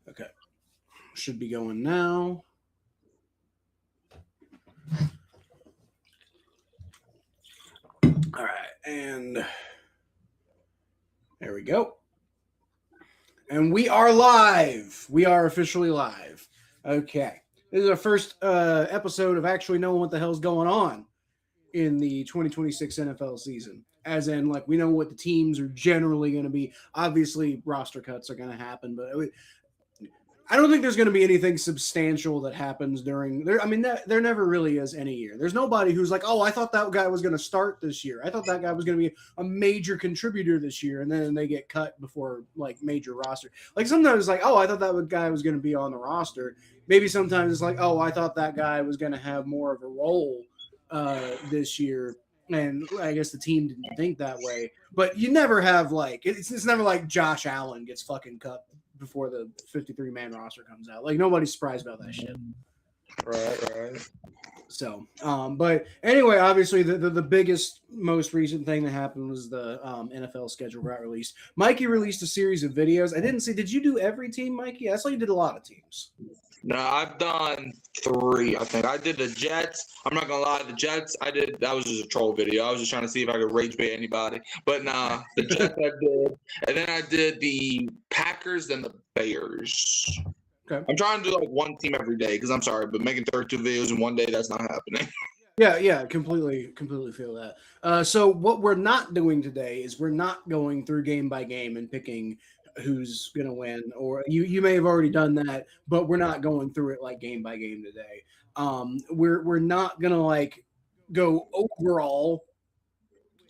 Okay. Should be going now. All right. And there we go. And we are live. We are officially live. Okay. This is our first episode of actually knowing what the hell's going on in the 2026 NFL season. As in, like, we know what the teams are generally going to be. Obviously, roster cuts are going to happen, but I don't think there's going to be anything substantial that happens during there. I mean, there never really is any year. There's nobody who's like, oh, I thought that guy was going to start this year. I thought that guy was going to be a major contributor this year, and then they get cut before like major roster. Like sometimes it's like, oh, I thought that guy was going to be on the roster. Maybe sometimes it's like, oh, I thought that guy was going to have more of a role this year. And I guess the team didn't think that way. But you never have like it's never like Josh Allen gets fucking cut before the 53-man roster comes out. Like nobody's surprised about that shit. Right. So, but anyway, obviously the biggest, most recent thing that happened was the NFL schedule got released. Mikey released a series of videos. I didn't see. Did you do every team, Mikey? I saw you did a lot of teams. No, I've done 3. I think I did the Jets. I'm not gonna lie, the Jets. That was just a troll video. I was just trying to see if I could rage bait anybody. But nah, the Jets I did, and then I did the Packers and the Bears. Okay. I'm trying to do like one team every day because I'm sorry, but making 32 videos in one day, that's not happening. Yeah, completely feel that. So what we're not doing today is we're not going through game by game and picking who's gonna win, or you may have already done that, but we're not going through it like game by game today. We're not gonna like go overall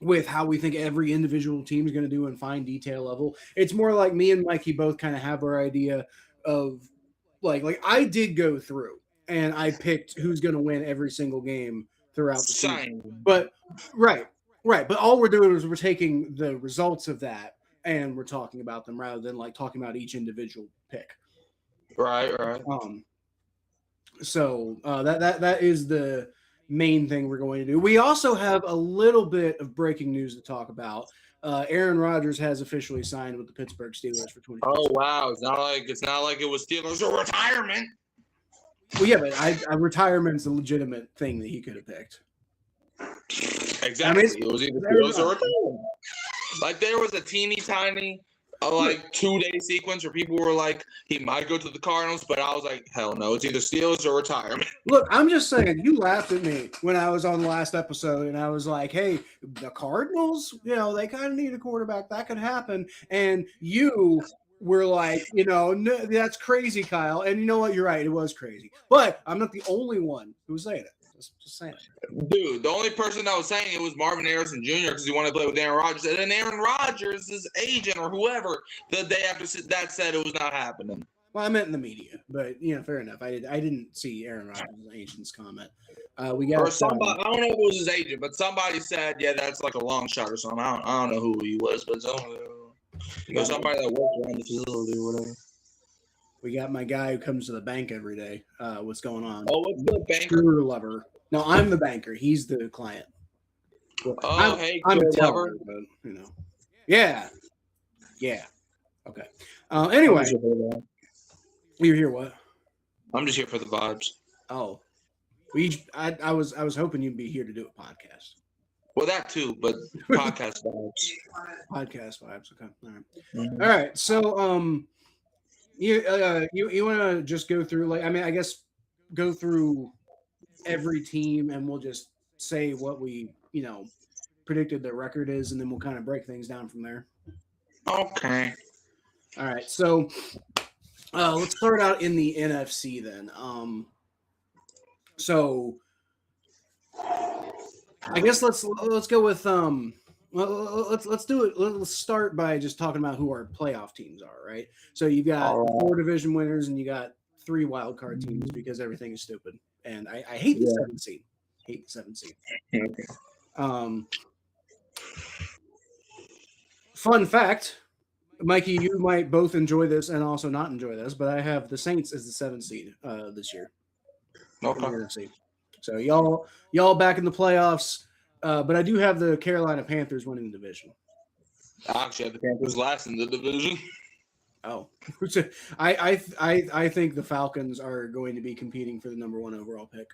with how we think every individual team is going to do in fine detail level. It's more like me and Mikey both kind of have our idea of like I did go through and I picked who's going to win every single game throughout the season. But right. But all we're doing is we're taking the results of that and we're talking about them rather than like talking about each individual pick. Right. So that is the main thing we're going to do. We also have a little bit of breaking news to talk about. Aaron Rodgers has officially signed with the Pittsburgh Steelers for 20. Oh wow! It's not like it was Steelers or retirement. Well, yeah, but retirement's a legitimate thing that he could have picked. Exactly. I mean, it was either Steelers or retirement. Like there was a teeny tiny. A 2-day sequence where people were like, he might go to the Cardinals, but I was like, hell no, it's either Steelers or retirement. Look, I'm just saying, you laughed at me when I was on the last episode, and I was like, hey, the Cardinals, they kind of need a quarterback. That could happen. And you were like, no, that's crazy, Kyle. And you know what? You're right. It was crazy. But I'm not the only one who was saying it. Just saying. Dude, the only person that was saying it was Marvin Harrison Jr. because he wanted to play with Aaron Rodgers. And then Aaron Rodgers' agent or whoever the day after that said it was not happening. Well, I meant in the media, but fair enough. I didn't see Aaron Rodgers' agent's comment. We got or somebody. I don't know if it was his agent, but somebody said, yeah, that's like a long shot or something. I don't know who he was, but somebody that worked around the facility or whatever. We got my guy who comes to the bank every day. What's going on? Oh, what's the banker? Scooter lover. No, I'm the banker. He's the client. Oh, I'm a teller, but Yeah. Okay. Anyway, you're here. What? I'm just here for the vibes. Oh, I was hoping you'd be here to do a podcast. Well, that too, but podcast vibes. Podcast vibes. Okay. All right. Mm-hmm. All right. So, you want to just go through I guess go through every team and we'll just say what we predicted their record is, and then we'll kind of break things down from there. Okay. All right. So let's start out in the NFC then. So I guess let's go with let's do it. Let's start by just talking about who our playoff teams are, right? So you got 4 division winners and you got 3 wild card teams because everything is stupid. And I hate the 7 seed. Hate the 7 seed. Okay. Fun fact, Mikey, you might both enjoy this and also not enjoy this, but I have the Saints as the 7 seed this year. Okay. So y'all back in the playoffs, but I do have the Carolina Panthers winning the division. I actually have the Panthers last in the division. Oh, I think the Falcons are going to be competing for the number 1 overall pick.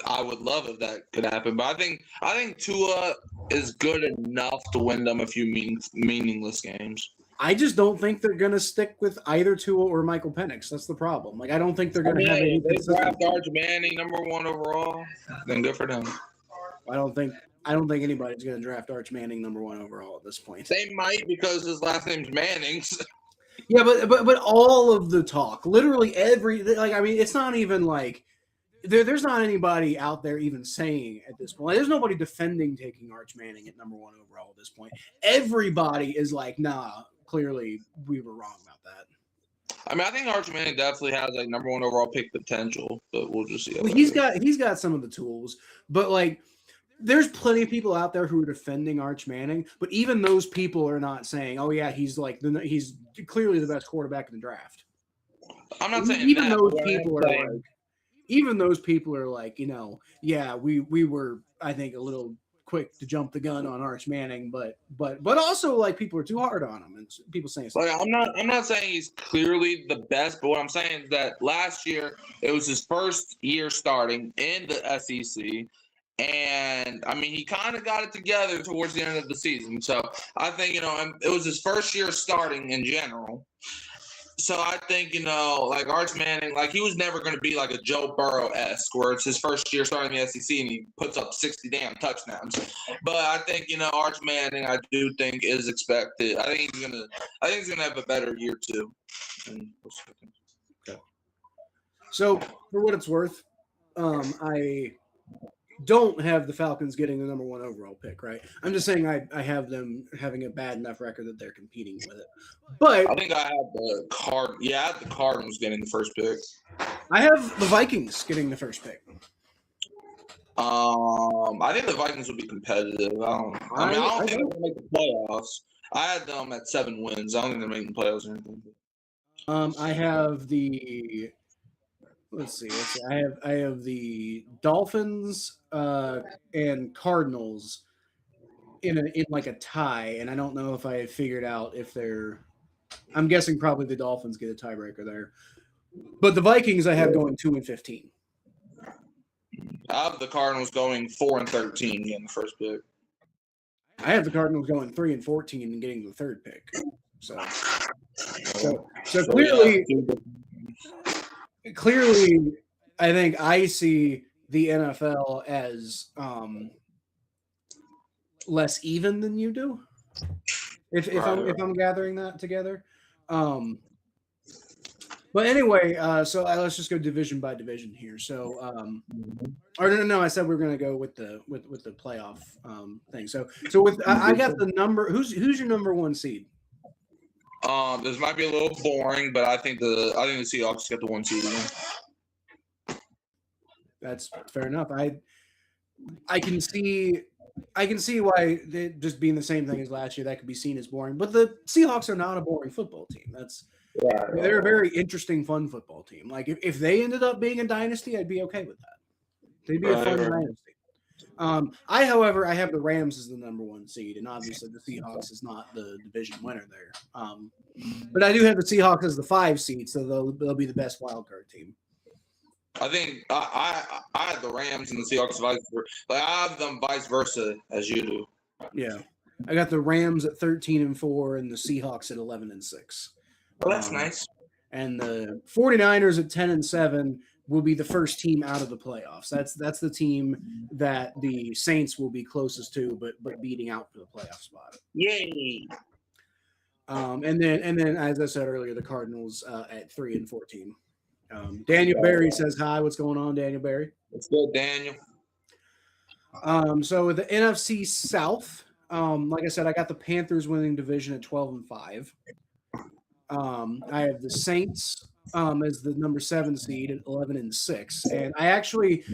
I would love if that could happen, but I think Tua is good enough to win them a few meaningless games. I just don't think they're going to stick with either Tua or Michael Penix. That's the problem. Like, I don't think they're going to have any. They draft Arch Manning number 1 overall. Then good for them. I don't think anybody's going to draft Arch Manning number 1 overall at this point. They might because his last name's Mannings. Yeah, but all of the talk, literally it's not even like there's not anybody out there even saying at this point. There's nobody defending taking Arch Manning at number 1 overall at this point. Everybody is like, nah, clearly we were wrong about that. I mean, I think Arch Manning definitely has like number 1 overall pick potential, but we'll just see. Well, he's got some of the tools, but like there's plenty of people out there who are defending Arch Manning, but even those people are not saying, "Oh yeah, he's clearly the best quarterback in the draft." I'm not saying even that, those people are like, even those people are like, yeah, we were, I think, a little quick to jump the gun on Arch Manning, but also like people are too hard on him, and people saying like I'm not saying he's clearly the best, but what I'm saying is that last year it was his first year starting in the SEC. And I mean, he kind of got it together towards the end of the season. So I think, it was his first year starting in general. So I think, like Arch Manning, like he was never going to be like a Joe Burrow-esque where it's his first year starting in the SEC and he puts up 60 damn touchdowns. But I think, Arch Manning, I do think is expected. I think he's gonna have a better year too. Okay. So for what it's worth, I don't have the Falcons getting the number 1 overall pick, right? I'm just saying I have them having a bad enough record that they're competing with it. But I think I have the Cardinals getting the first pick. I have the Vikings getting the first pick. I think the Vikings will be competitive. I don't think they're going to make the playoffs. I had them at 7 wins. I don't think they're making the playoffs or anything. I have the. Let's see. I have the Dolphins and Cardinals in like a tie, and I don't know if I figured out if they're. I'm guessing probably the Dolphins get a tiebreaker there, but the Vikings I have going 2-15. I have the Cardinals going 4-13 getting the first pick. I have the Cardinals going 3-14 and getting the third pick. So clearly. Clearly, I think I see the NFL as less even than you do. If I'm gathering that together, but anyway, so let's just go division by division here. So, or no, I said we are going to go with the playoff thing. So with I got the number. Who's your number 1 seed? This might be a little boring, but I think the Seahawks get the 1 seed again. That's fair enough. I can see why just being the same thing as last year that could be seen as boring. But the Seahawks are not a boring football team. They're a very interesting, fun football team. Like if they ended up being a dynasty, I'd be okay with that. They'd be a fun dynasty. However, I have the Rams as the number 1 seed, and obviously the Seahawks is not the division winner there. But I do have the Seahawks as the 5 seed, so they'll be the best wild card team. I think I had the Rams and the Seahawks vice versa. Like I have them vice versa as you do. Yeah, I got the Rams at 13-4 and the Seahawks at 11-6. Well, that's nice. And the 49ers at 10-7 will be the first team out of the playoffs. That's the team that the Saints will be closest to, but beating out for the playoff spot. Yay! And then as I said earlier, the Cardinals at 3-14. Daniel Barry says hi. What's going on, Daniel Barry? What's good, Daniel? So with the NFC South, like I said, I got the Panthers winning division at 12-5. I have the Saints as the number 7 seed at 11-6, and I actually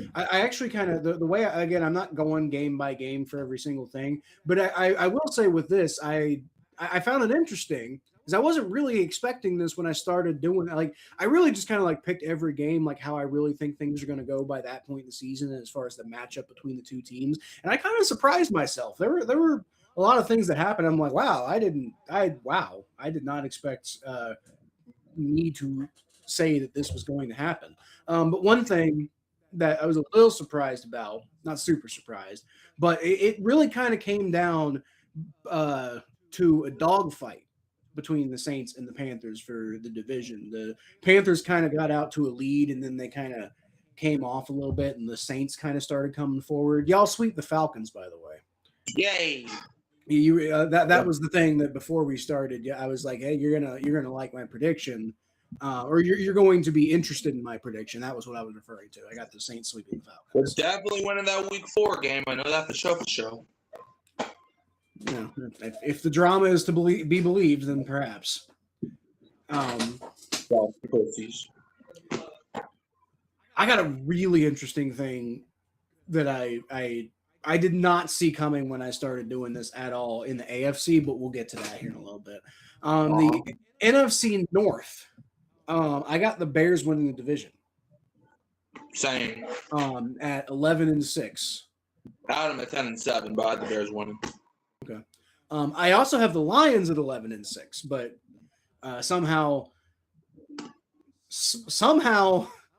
kind of the way again I'm not going game by game for every single thing, but I will say with this I found it interesting because I wasn't really expecting this when I started doing it. Like I really just kind of like picked every game like how I really think things are going to go by that point in the season as far as the matchup between the two teams, and I kind of surprised myself. There were a lot of things that happen. I'm like, wow, I did not expect me to say that this was going to happen. But one thing that I was a little surprised about, not super surprised, but it really kind of came down to a dogfight between the Saints and the Panthers for the division. The Panthers kind of got out to a lead, and then they kind of came off a little bit, and the Saints kind of started coming forward. Y'all sweep the Falcons, by the way. Yay! That was the thing that before we started, I was like, hey, you're gonna like my prediction. Or you're going to be interested in my prediction. That was what I was referring to. I got the Saints sweeping the Falcons. We're definitely winning that Week 4 game. I know that for sure. You know, if the drama is to be believed, then perhaps. I got a really interesting thing that I did not see coming when I started doing this at all in the AFC, but we'll get to that here in a little bit. The NFC North. I got the Bears winning the division. Same. At 11-6. I had them at 10-7, but I had the Bears winning. Okay. I also have the Lions at 11-6, but somehow,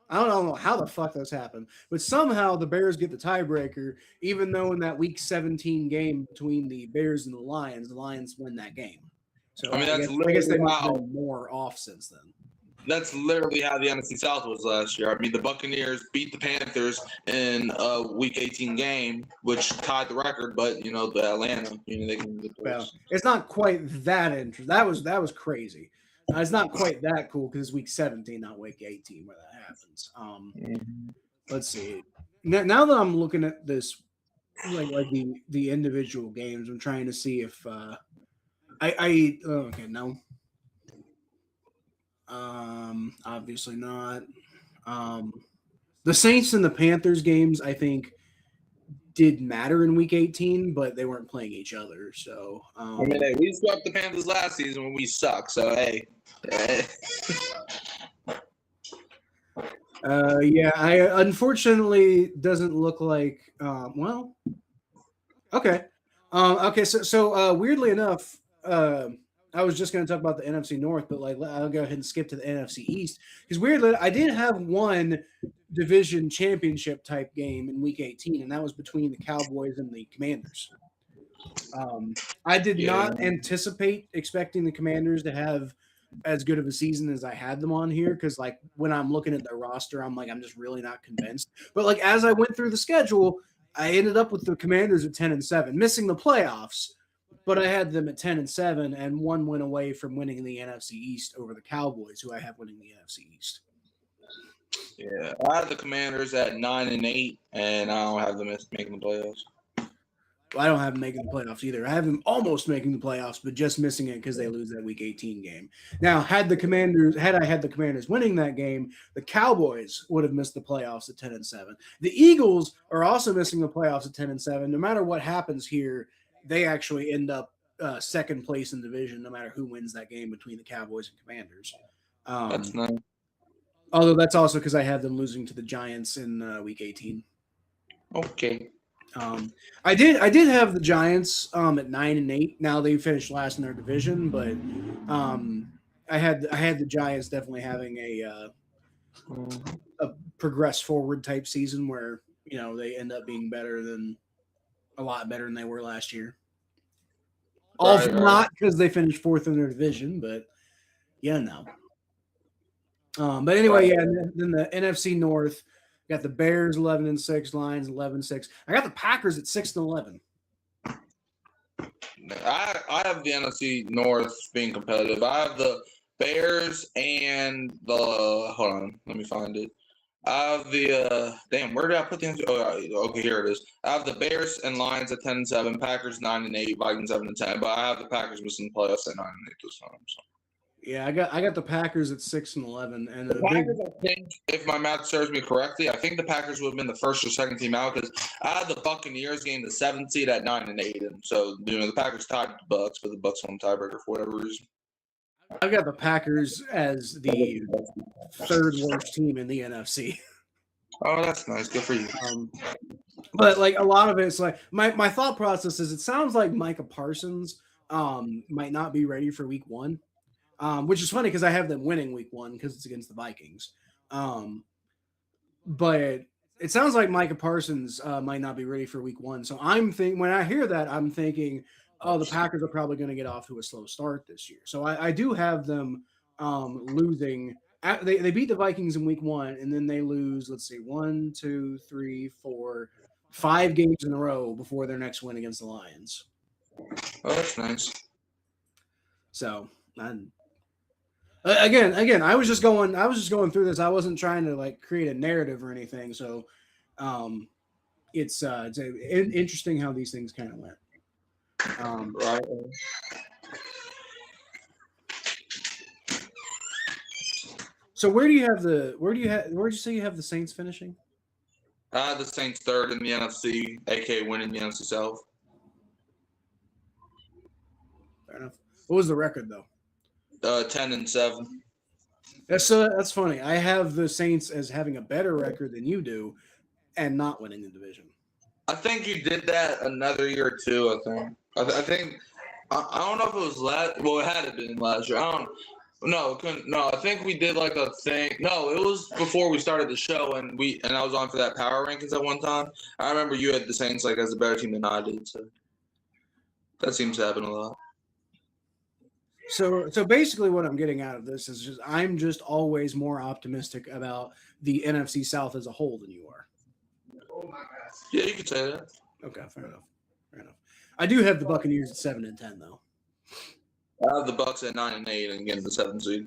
I don't know how the fuck this happened, but somehow the Bears get the tiebreaker, even though in that Week 17 game between the Bears and the Lions win that game. So I guess they might have been more off since then. That's literally how the NFC South was last year. I mean, the Buccaneers beat the Panthers in a Week 18 game, which tied the record. But the Atlanta, they can. Well, it's not quite that interesting. That was crazy. It's not quite that cool because it's Week 17, not Week 18, where that happens. Let's see. Now that I'm looking at this, like the individual games, I'm trying to see if okay, no. Obviously not. The Saints and the Panthers games, I think, did matter in Week 18, but they weren't playing each other. So, hey, we swept the Panthers last season when we suck. So, hey. Yeah, I unfortunately doesn't look like. Well, okay, okay. So weirdly enough, I was just going to talk about the NFC North, but I'll go ahead and skip to the NFC East because weirdly, I did have one division championship type game in Week 18, and that was between the Cowboys and the Commanders. I did not anticipate expecting the Commanders to have as good of a season as I had them on here because when I'm looking at their roster, I'm just really not convinced. But as I went through the schedule, I ended up with the Commanders at 10-7, missing the playoffs. But I had them at 10-7, and one win away from winning the NFC East over the Cowboys, who I have winning the NFC East. Yeah, I have the Commanders at 9-8, and I don't have them making the playoffs. Well, I don't have them making the playoffs either. I have them almost making the playoffs, but just missing it because they lose that Week 18 game. Now, had I had the Commanders winning that game, the Cowboys would have missed the playoffs at 10-7. The Eagles are also missing the playoffs at 10-7. No matter what happens here, they actually end up second place in division, no matter who wins that game between the Cowboys and Commanders. That's nice. Although that's also because I have them losing to the Giants in Week 18. Okay. I did have the Giants at 9-8. Now they finished last in their division, but I had the Giants definitely having a progress forward type season where they end up being a lot better than they were last year. Not because they finished fourth in their division, but but anyway, then the NFC North got the Bears 11-6, Lions 11-6. I got the Packers at 6-11. I have the NFC North being competitive. I have the Bears and hold on, let me find it. I have the where did I put the NFC? Oh, okay, here it is. I have the Bears and Lions at 10-7, Packers 9-8, Vikings 7-10, but I have the Packers missing the playoffs at 9-8 this time. So. Yeah, I got the Packers at 6-11, and the Packers, I think, if my math serves me correctly, I think the Packers would have been the first or second team out because I had the Buccaneers game the 7th seed at 9-8, and so the Packers tied the Bucks, but the Bucks won tiebreaker for whatever reason. I've got the Packers as the third worst team in the NFC. Oh, that's nice. Good for you. But like a lot of it's like my thought process is it sounds like Micah Parsons might not be ready for week 1. Which is funny because I have them winning week 1 because it's against the Vikings. But it sounds like Micah Parsons might not be ready for week 1. So I'm thinking when I hear that, I'm thinking, oh, the Packers are probably going to get off to a slow start this year. So I do have them losing. They beat the Vikings in week 1, and then they lose, let's see, 1, 2, 3, 4, 5 games in a row before their next win against the Lions. Oh, that's nice. So again, I was just going through this. I wasn't trying to like create a narrative or anything. So it's interesting how these things kind of went. Right. So where'd you say you have the Saints finishing? The Saints third in the NFC, aka winning the NFC South. Fair enough. What was the record though? 10-7. That's funny. I have the Saints as having a better record than you do, and not winning the division. I think you did that another year or two. I think I don't know if it was last. Well, it had to been last year. I don't. No, it couldn't. No, I think we did like a thing. No, it was before we started the show, and I was on for that power rankings at one time. I remember you had the Saints like as a better team than I did. So that seems to happen a lot. So basically what I'm getting out of this is just I'm just always more optimistic about the NFC South as a whole than you are. Yeah, you could say that. Okay, fair enough. I do have the Buccaneers at 7-10 though. I have the Bucks at 9-8 and getting the 7th seed.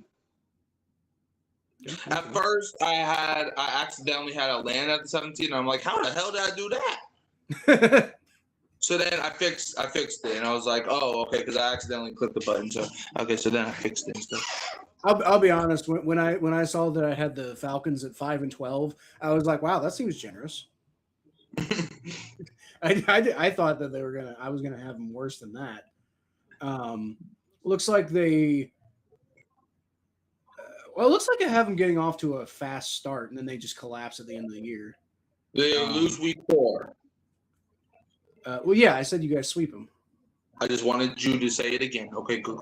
Yeah, at first, I accidentally had Atlanta at the 17th, and I'm like, how the hell did I do that? So then I fixed it, and I was like, oh, okay, because I accidentally clicked the button. So okay, so then I fixed it and stuff. I'll be honest. When I saw that I had the Falcons at 5-12, I was like, wow, that seems generous. I thought that I was gonna have them worse than that. Looks like they. Well, it looks like I have them getting off to a fast start, and then they just collapse at the end of the year. They lose week 4. Well, yeah, I said you guys sweep them. I just wanted you to say it again. Okay, good.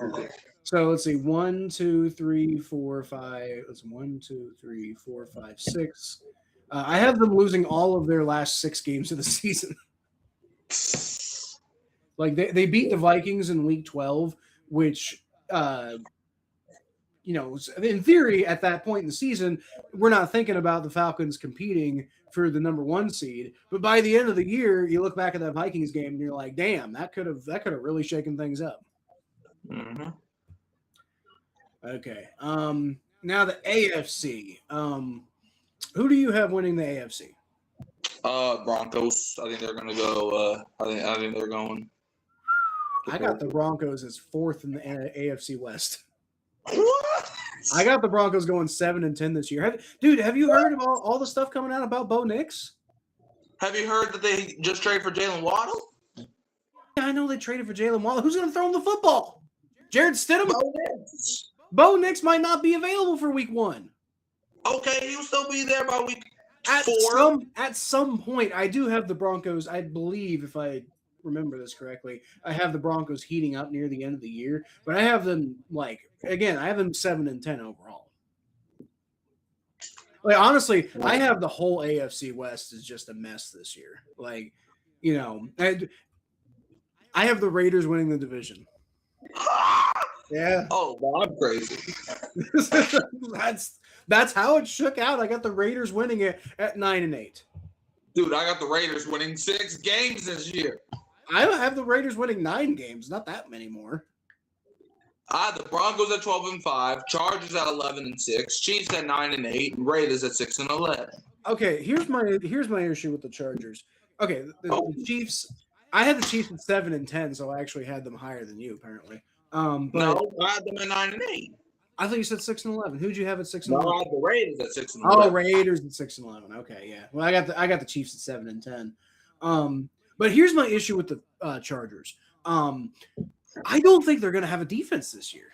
So let's see, 1, 2, 3, 4, 5. That's 1, 2, 3, 4, 5, 6. I have them losing all of their last 6 games of the season. Like they beat the Vikings in week 12, which in theory at that point in the season, we're not thinking about the Falcons competing for the number 1 seed. But by the end of the year, you look back at that Vikings game and you're like, damn, that could have really shaken things up. Mm-hmm. Okay. Now the AFC. Who do you have winning the AFC? Broncos. I think they're going to go. I think they're going. I got the Broncos as 4th in the AFC West. What? I got the Broncos going 7-10 this year. Have you heard about all the stuff coming out about Bo Nix? Have you heard that they just traded for Jalen Waddle? Yeah, I know they traded for Jalen Waddle. Who's going to throw him the football? Jared Stidham? Bo Nix might not be available for week 1. Okay, he'll still be there by week 4. At some point, I do have the Broncos, I believe, if I remember this correctly, I have the Broncos heating up near the end of the year, but I have them I have them 7-10 overall. Like honestly, I have the whole AFC West is just a mess this year. Like, I have the Raiders winning the division. Yeah. Oh, well, I'm crazy. That's how it shook out. I got the Raiders winning it at 9-8. Dude, I got the Raiders winning 6 games this year. I have the Raiders winning 9 games, not that many more. I have the Broncos at 12-5, Chargers at 11-6, Chiefs at 9-8, and Raiders at 6-11. Okay, here's my issue with the Chargers. Okay, the Chiefs. I had the Chiefs at 7-10, so I actually had them higher than you apparently. But no, I had them at 9-8. I thought you said 6-11. Who'd you have at 6-11? No, I had the Raiders at 6-11. Oh, Raiders at 6-11. Okay, yeah. Well, I got the Chiefs at 7-10. But here's my issue with the Chargers. I don't think they're going to have a defense this year.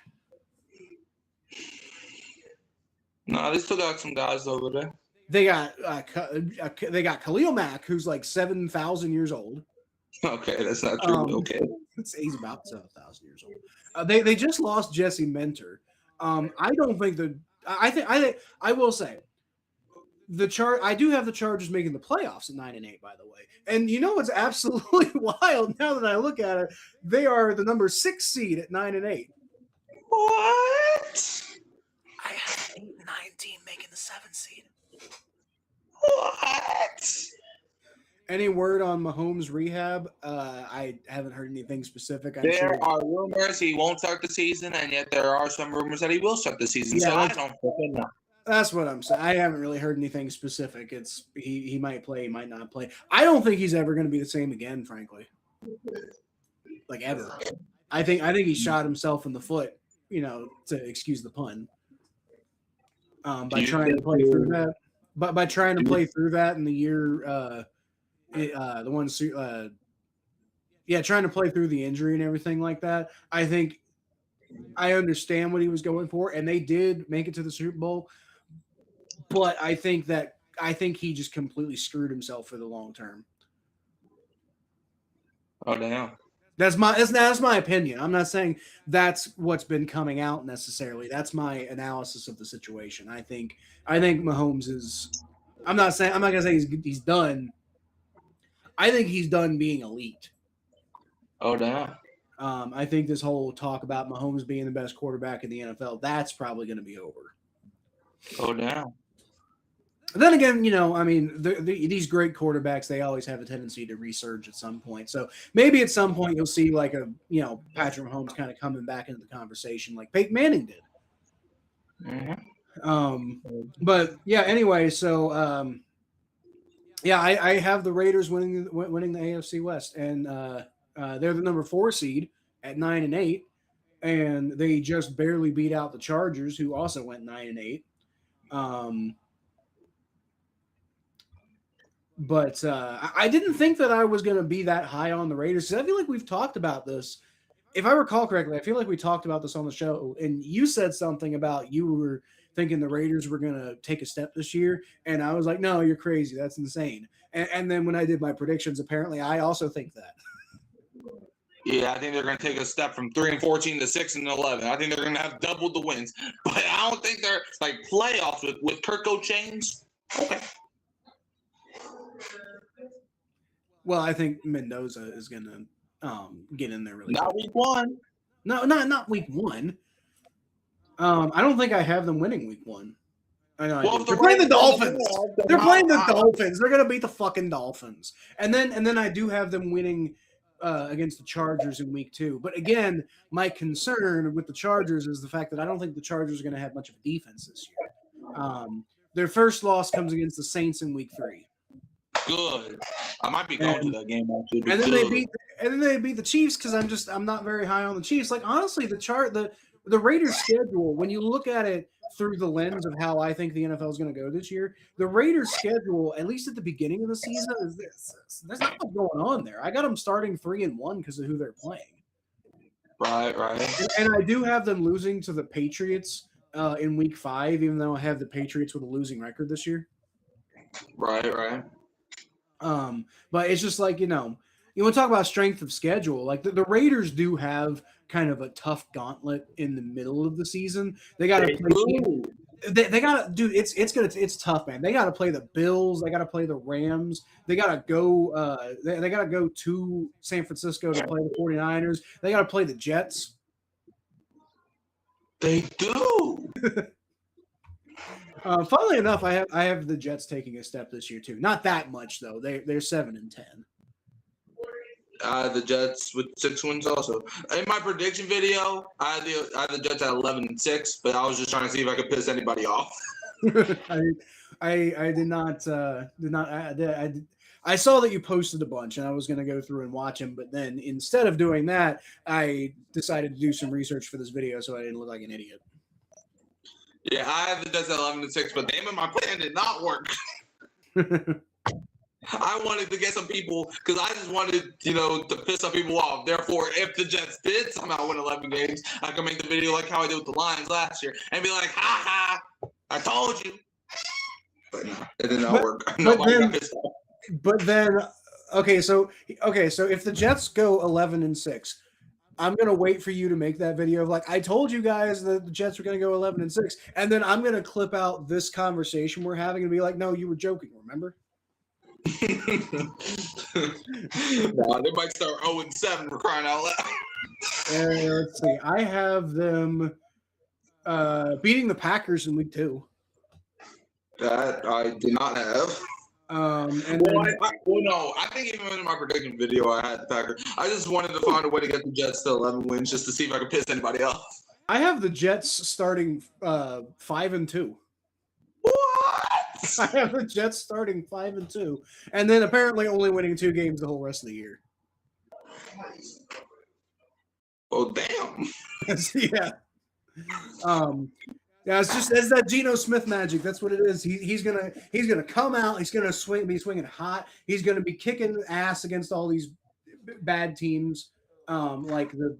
No, they still got some guys over there. They got Khalil Mack, who's like 7,000 years old. Okay, that's not true. Okay, he's about 7,000 years old. They just lost Jesse Mentor. I don't think that. I will say I do have the Chargers making the playoffs at 9-8, by the way. And you know what's absolutely wild now that I look at it? They are the number 6 seed at 9-8. What? I have 8-9 team making the 7 seed. What? Any word on Mahomes' rehab? I haven't heard anything specific. There are rumors he won't start the season, and yet there are some rumors that he will start the season. Yeah, so I don't fucking know. That's what I'm saying. I haven't really heard anything specific. It's he might play, he might not play. I don't think he's ever going to be the same again, frankly. Like ever. I think he shot himself in the foot, to excuse the pun. By trying to play through that. But by trying to play through that in the year trying to play through the injury and everything like that. I think I understand what he was going for, and they did make it to the Super Bowl. But I think he just completely screwed himself for the long term. Oh damn. That's my opinion. I'm not saying that's what's been coming out necessarily. That's my analysis of the situation. I think Mahomes is. I'm not gonna say he's done. I think he's done being elite. Oh damn. I think this whole talk about Mahomes being the best quarterback in the NFL, that's probably going to be over. Oh damn. Then again, these great quarterbacks, they always have a tendency to resurge at some point. So maybe at some point you'll see like Patrick Mahomes kind of coming back into the conversation like Peyton Manning did. Mm-hmm. But yeah, anyway, so I have the Raiders winning the AFC West, and they're the number 4 seed at 9-8, and they just barely beat out the Chargers, who also went 9-8. But I didn't think that I was going to be that high on the Raiders, because I feel like we've talked about this. If I recall correctly, I feel like we talked about this on the show, and you said something about you were thinking the Raiders were going to take a step this year, and I was like, no, you're crazy. That's insane. And then when I did my predictions, apparently I also think that. Yeah, I think they're going to take a step from 3-14 to 6-11. I think they're going to have double the wins, but I don't think they're like playoffs with Kirk Chains. Okay. Well, I think Mendoza is going to get in there really. Not week 1. No, not week 1. I don't think I have them winning week 1. I know. Well, they're playing the Dolphins. They're playing the Dolphins. They're going to beat the fucking Dolphins. And then I do have them winning against the Chargers in week 2. But again, my concern with the Chargers is the fact that I don't think the Chargers are going to have much of a defense this year. Their first loss comes against the Saints in week 3. Good. I might be going to that game actually. And then they beat the Chiefs, because I'm not very high on the Chiefs. Like honestly, the Raiders schedule, when you look at it through the lens of how I think the NFL is going to go this year, the Raiders schedule, at least at the beginning of the season, there's not much going on there. I got them starting 3-1 because of who they're playing. Right. And I do have them losing to the Patriots in week 5, even though I have the Patriots with a losing record this year. Right. But it's just like, you want to talk about strength of schedule. Like the Raiders do have kind of a tough gauntlet in the middle of the season. They got to play. They got to do. It's tough, man. They got to play the Bills. They got to play the Rams. They got to go. They got to go to San Francisco to play the 49ers. They got to play the Jets. They do. Funnily enough, I have the Jets taking a step this year too. Not that much though. They're 7-10. The Jets with 6 wins also. In my prediction video, I had the Jets at 11-6, but I was just trying to see if I could piss anybody off. I did not. I saw that you posted a bunch, and I was going to go through and watch them, but then instead of doing that, I decided to do some research for this video so I didn't look like an idiot. Yeah, I have the Jets at 11-6, but damn it, my plan did not work. I wanted to get some people, because I just wanted, to piss some people off. Therefore, if the Jets did somehow win 11 games, I could make the video like how I did with the Lions last year and be like, ha, I told you. But right now. It did not But- work. but Nobody then- got pissed off. But then, okay, so if the Jets go 11-6, I'm gonna wait for you to make that video of like I told you guys that the Jets were gonna go 11-6, and then I'm gonna clip out this conversation we're having and be like, no, you were joking, remember? No, they might start 0-7 for crying out loud. Let's see. I have them beating the Packers in week 2. That I did not have. And Well, then, no, I think even in my prediction video, I had the Packers. I just wanted to find a way to get the Jets to 11 wins just to see if I could piss anybody off. I have the Jets starting 5-2. What? I have the Jets starting 5-2, and then apparently only winning 2 games the whole rest of the year. Oh, damn. Yeah. Yeah, it's that Geno Smith magic. That's what it is. He's gonna come out. He's gonna be swinging hot. He's gonna be kicking ass against all these bad teams. Like the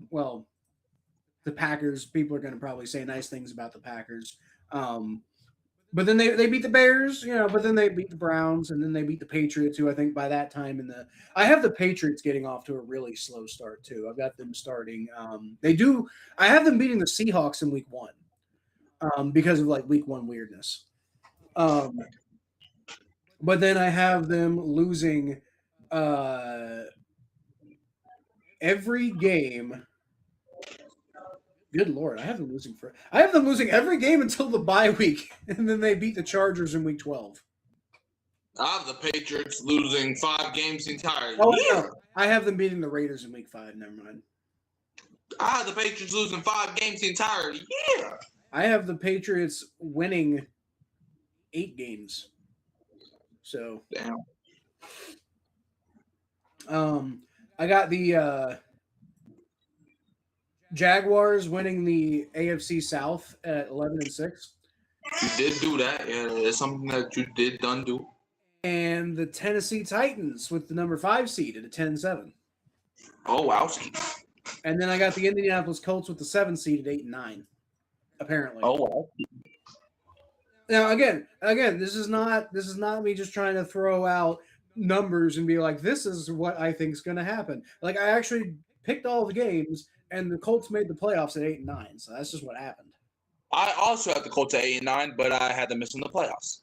Packers. People are gonna probably say nice things about the Packers. But then they beat the Bears, but then they beat the Browns, and then they beat the Patriots, who I think by that time I have the Patriots getting off to a really slow start too. I've got them starting. I have them beating the Seahawks in week 1. Because of like week 1 weirdness. But then I have them losing every game. Good Lord, I have them losing every game until the bye week, and then they beat the Chargers in week 12. I have the Patriots losing 5 games the entire year. Oh, no. I have them beating the Raiders in week 5. Never mind. I have the Patriots losing 5 games the entire year. I have the Patriots winning 8 games. So, damn. I got the Jaguars winning the AFC South at 11-6. You did do that. Yeah, it's something that you did do. And the Tennessee Titans with the number 5 seed at a 10-7. Oh, wow. And then I got the Indianapolis Colts with the 7 seed at 8-9. Apparently. Oh, wow. Now again, this is not me just trying to throw out numbers and be like, this is what I think is going to happen. Like I actually picked all the games, and the Colts made the playoffs at 8-9. So that's just what happened. I also had the Colts at 8-9, but I had them missing the playoffs.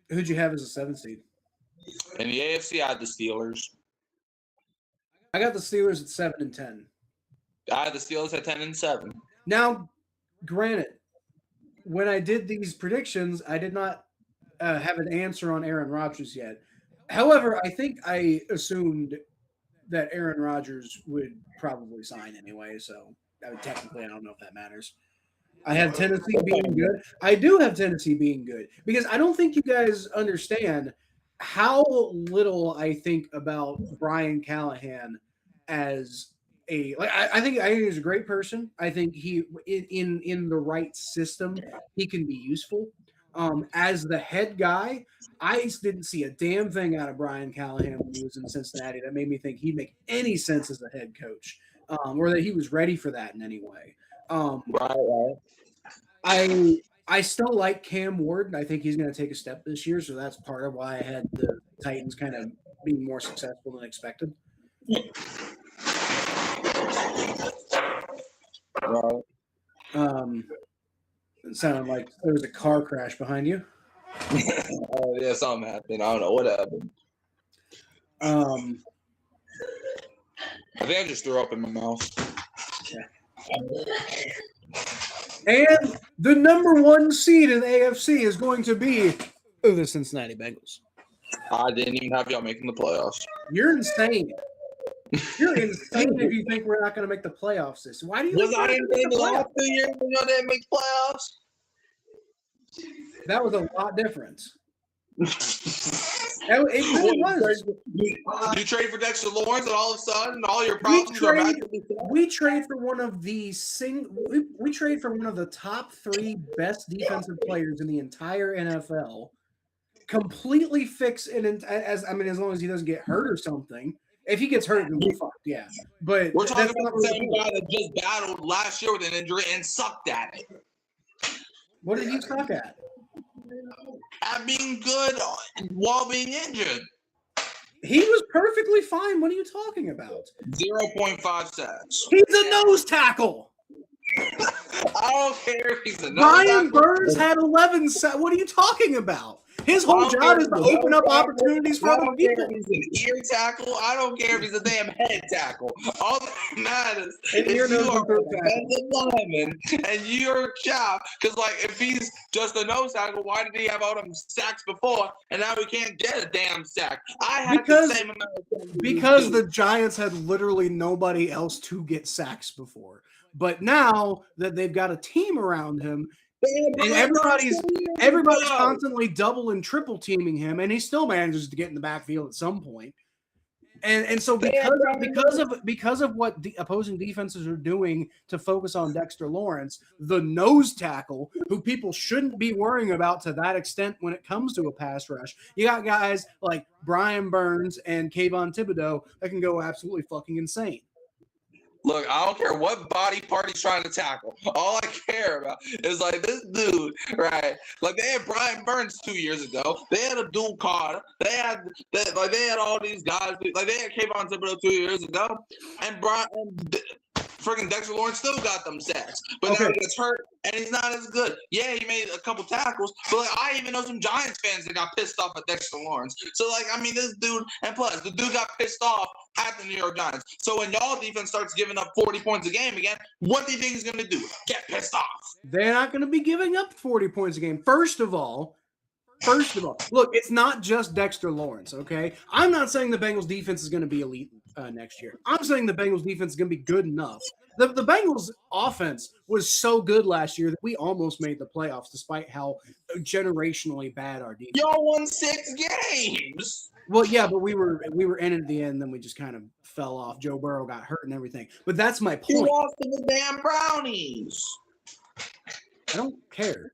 Who'd you have as a 7 seed? In the AFC, I had the Steelers. I got the Steelers at 7-10. I had the Steelers at 10-7. Now, granted, when I did these predictions, I did not have an answer on Aaron Rodgers yet. However, I think I assumed that Aaron Rodgers would probably sign anyway. So technically, I don't know if that matters. I have Tennessee being good. I do have Tennessee being good because I don't think you guys understand how little I think about Brian Callahan as I think he's a great person. I think he in the right system, he can be useful. As the head guy, I didn't see a damn thing out of Brian Callahan when he was in Cincinnati that made me think he'd make any sense as a head coach, or that he was ready for that in any way. Right. I still like Cam Ward. I think he's going to take a step this year, so that's part of why I had the Titans kind of being more successful than expected. Right. It sounded like there was a car crash behind you. Oh, yeah, something happened. I don't know what happened. I think I just threw up in my mouth. And the number 1 seed in the AFC is going to be the Cincinnati Bengals. I didn't even have y'all making the playoffs. You're insane. You're insane if you think we're not going to make the playoffs this. Why do you Was think I we're in not gonna make the the last playoffs? 2 years when y'all didn't make playoffs? That was a lot different. It really was. You trade for Dexter Lawrence, and all of a sudden, all your problems are back to the same? We trade for one of the we trade for one of the top 3 best defensive players in the entire NFL. Completely fix it as long as he doesn't get hurt or something. If he gets hurt, then we're fucked. Yeah, but We're talking that's about not the really same cool. guy that just battled last year with an injury and sucked at it. What did he suck at? at being good while being injured. He was perfectly fine. What are you talking about? 0.5 sacks. He's a nose tackle. I don't care if he's a nose Brian tackle. Burns had 11 sacks. What are you talking about? His whole job is to open up opportunities for other people. I don't care if he's an ear tackle. I don't care if he's a damn head tackle. All that matters is you are a defensive lineman and your job. Because, like, if he's just a nose tackle, why did he have all them sacks before and now he can't get a damn sack? I had the same amount of sacks. Because the Giants had literally nobody else to get sacks before. But now that they've got a team around him, and everybody's constantly double and triple teaming him, and he still manages to get in the backfield at some point. And so because of what the opposing defenses are doing to focus on Dexter Lawrence, the nose tackle, who people shouldn't be worrying about to that extent when it comes to a pass rush, you got guys like Brian Burns and Kayvon Thibodeau that can go absolutely fucking insane. Look, I don't care what body part he's trying to tackle. All I care about is, like, this dude, right? Like, they had Brian Burns 2 years ago. They had Abdul Carter. They had all these guys. Like, they had Kayvon Thibodeau 2 years ago. And freaking Dexter Lawrence still got them sacks. But now he gets hurt, and he's not as good. Yeah, he made a couple tackles. But, like, I even know some Giants fans that got pissed off at Dexter Lawrence. So, like, I mean, this dude, and plus, the dude got pissed off at the New York Giants. So when y'all defense starts giving up 40 points a game again, what do you think he's going to do? Get pissed off. They're not going to be giving up 40 points a game. First of all, look, it's not just Dexter Lawrence, okay? I'm not saying the Bengals defense is going to be elite next year. I'm saying the Bengals defense is going to be good enough. The Bengals offense was so good last year that we almost made the playoffs despite how generationally bad our defense. Y'all won 6 games. Well, yeah, but we were in it at the end, then we just kind of fell off. Joe Burrow got hurt and everything. But that's my point. You lost to the damn Brownies. I don't care.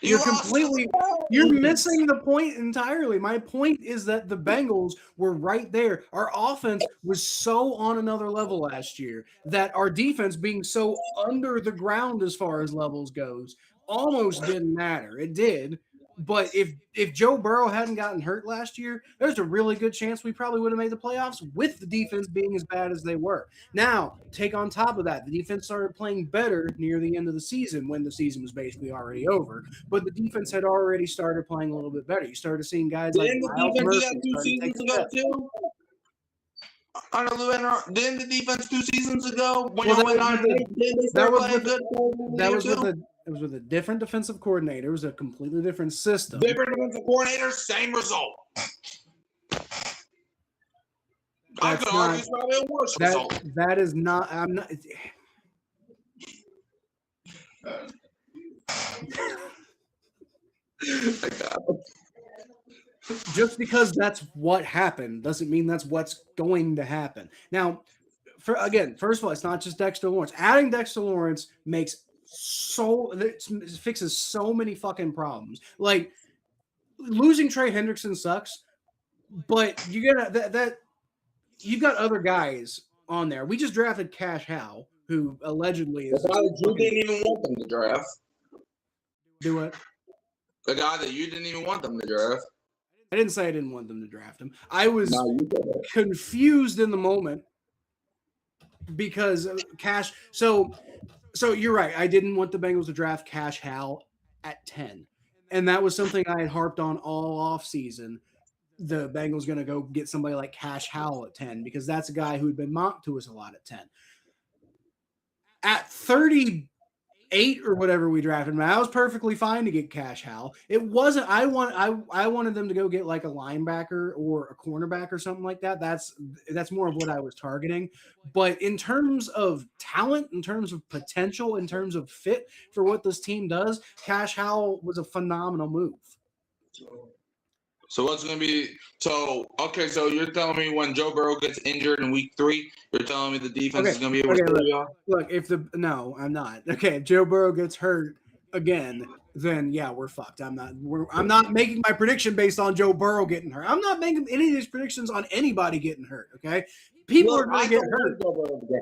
You're missing the point entirely. My point is that the Bengals were right there. Our offense was so on another level last year that our defense being so under the ground as far as levels goes almost didn't matter. It did. But if Joe Burrow hadn't gotten hurt last year, there's a really good chance we probably would have made the playoffs with the defense being as bad as they were. Now, take on top of that, the defense started playing better near the end of the season when the season was basically already over. But the defense had already started playing a little bit better. You started seeing guys didn't like Miles Murphy. Didn't the defense 2 seasons ago when y'all went on? It was with a different defensive coordinator. It was a completely different system. Different defensive coordinator, same result. I could argue it's probably a worse result. That is not. I'm not. Just because that's what happened doesn't mean that's what's going to happen. Now, first of all, it's not just Dexter Lawrence. Adding Dexter Lawrence fixes so many fucking problems. Like, losing Trey Hendrickson sucks, but you got you've got other guys on there. We just drafted Cash Howe, who allegedly is. You didn't even want them to draft. Do what? The guy that you didn't even want them to draft. I didn't say I didn't want them to draft him. I was confused in the moment because Cash. So you're right. I didn't want the Bengals to draft Cash Howe at 10. And that was something I had harped on all offseason. The Bengals going to go get somebody like Cash Howe at 10 because that's a guy who had been mocked to us a lot at 10. At 38 or whatever we drafted him, I was perfectly fine to get Cash Howe. It wasn't. I wanted them to go get like a linebacker or a cornerback or something like that. That's more of what I was targeting. But in terms of talent, in terms of potential, in terms of fit for what this team does, Cash Howe was a phenomenal move. So what's going to be – so you're telling me when Joe Burrow gets injured in week 3, you're telling me the defense is going to be able to – Look, no, I'm not. Okay, if Joe Burrow gets hurt, again, then yeah, we're fucked. I'm not making my prediction based on Joe Burrow getting hurt. I'm not making any of these predictions on anybody getting hurt. Okay, people are going to get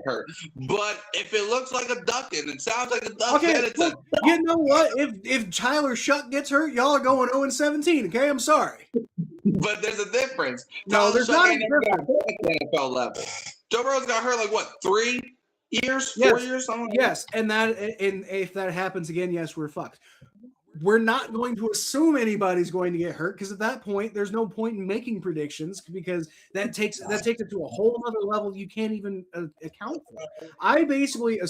hurt. But if it looks like a ducking, it sounds like a duck. Okay, then it's a duck. you know what? If Tyler Shuck gets hurt, y'all are going 0-17. Okay, I'm sorry. But there's a difference. No, there's not a difference. At the NFL level. Joe Burrow's got hurt like what, 3 years, Yes. 4 years, something. Yes, and if that happens again, yes, we're fucked. We're not going to assume anybody's going to get hurt because at that point, there's no point in making predictions because that takes it to a whole other level you can't even account for. I basically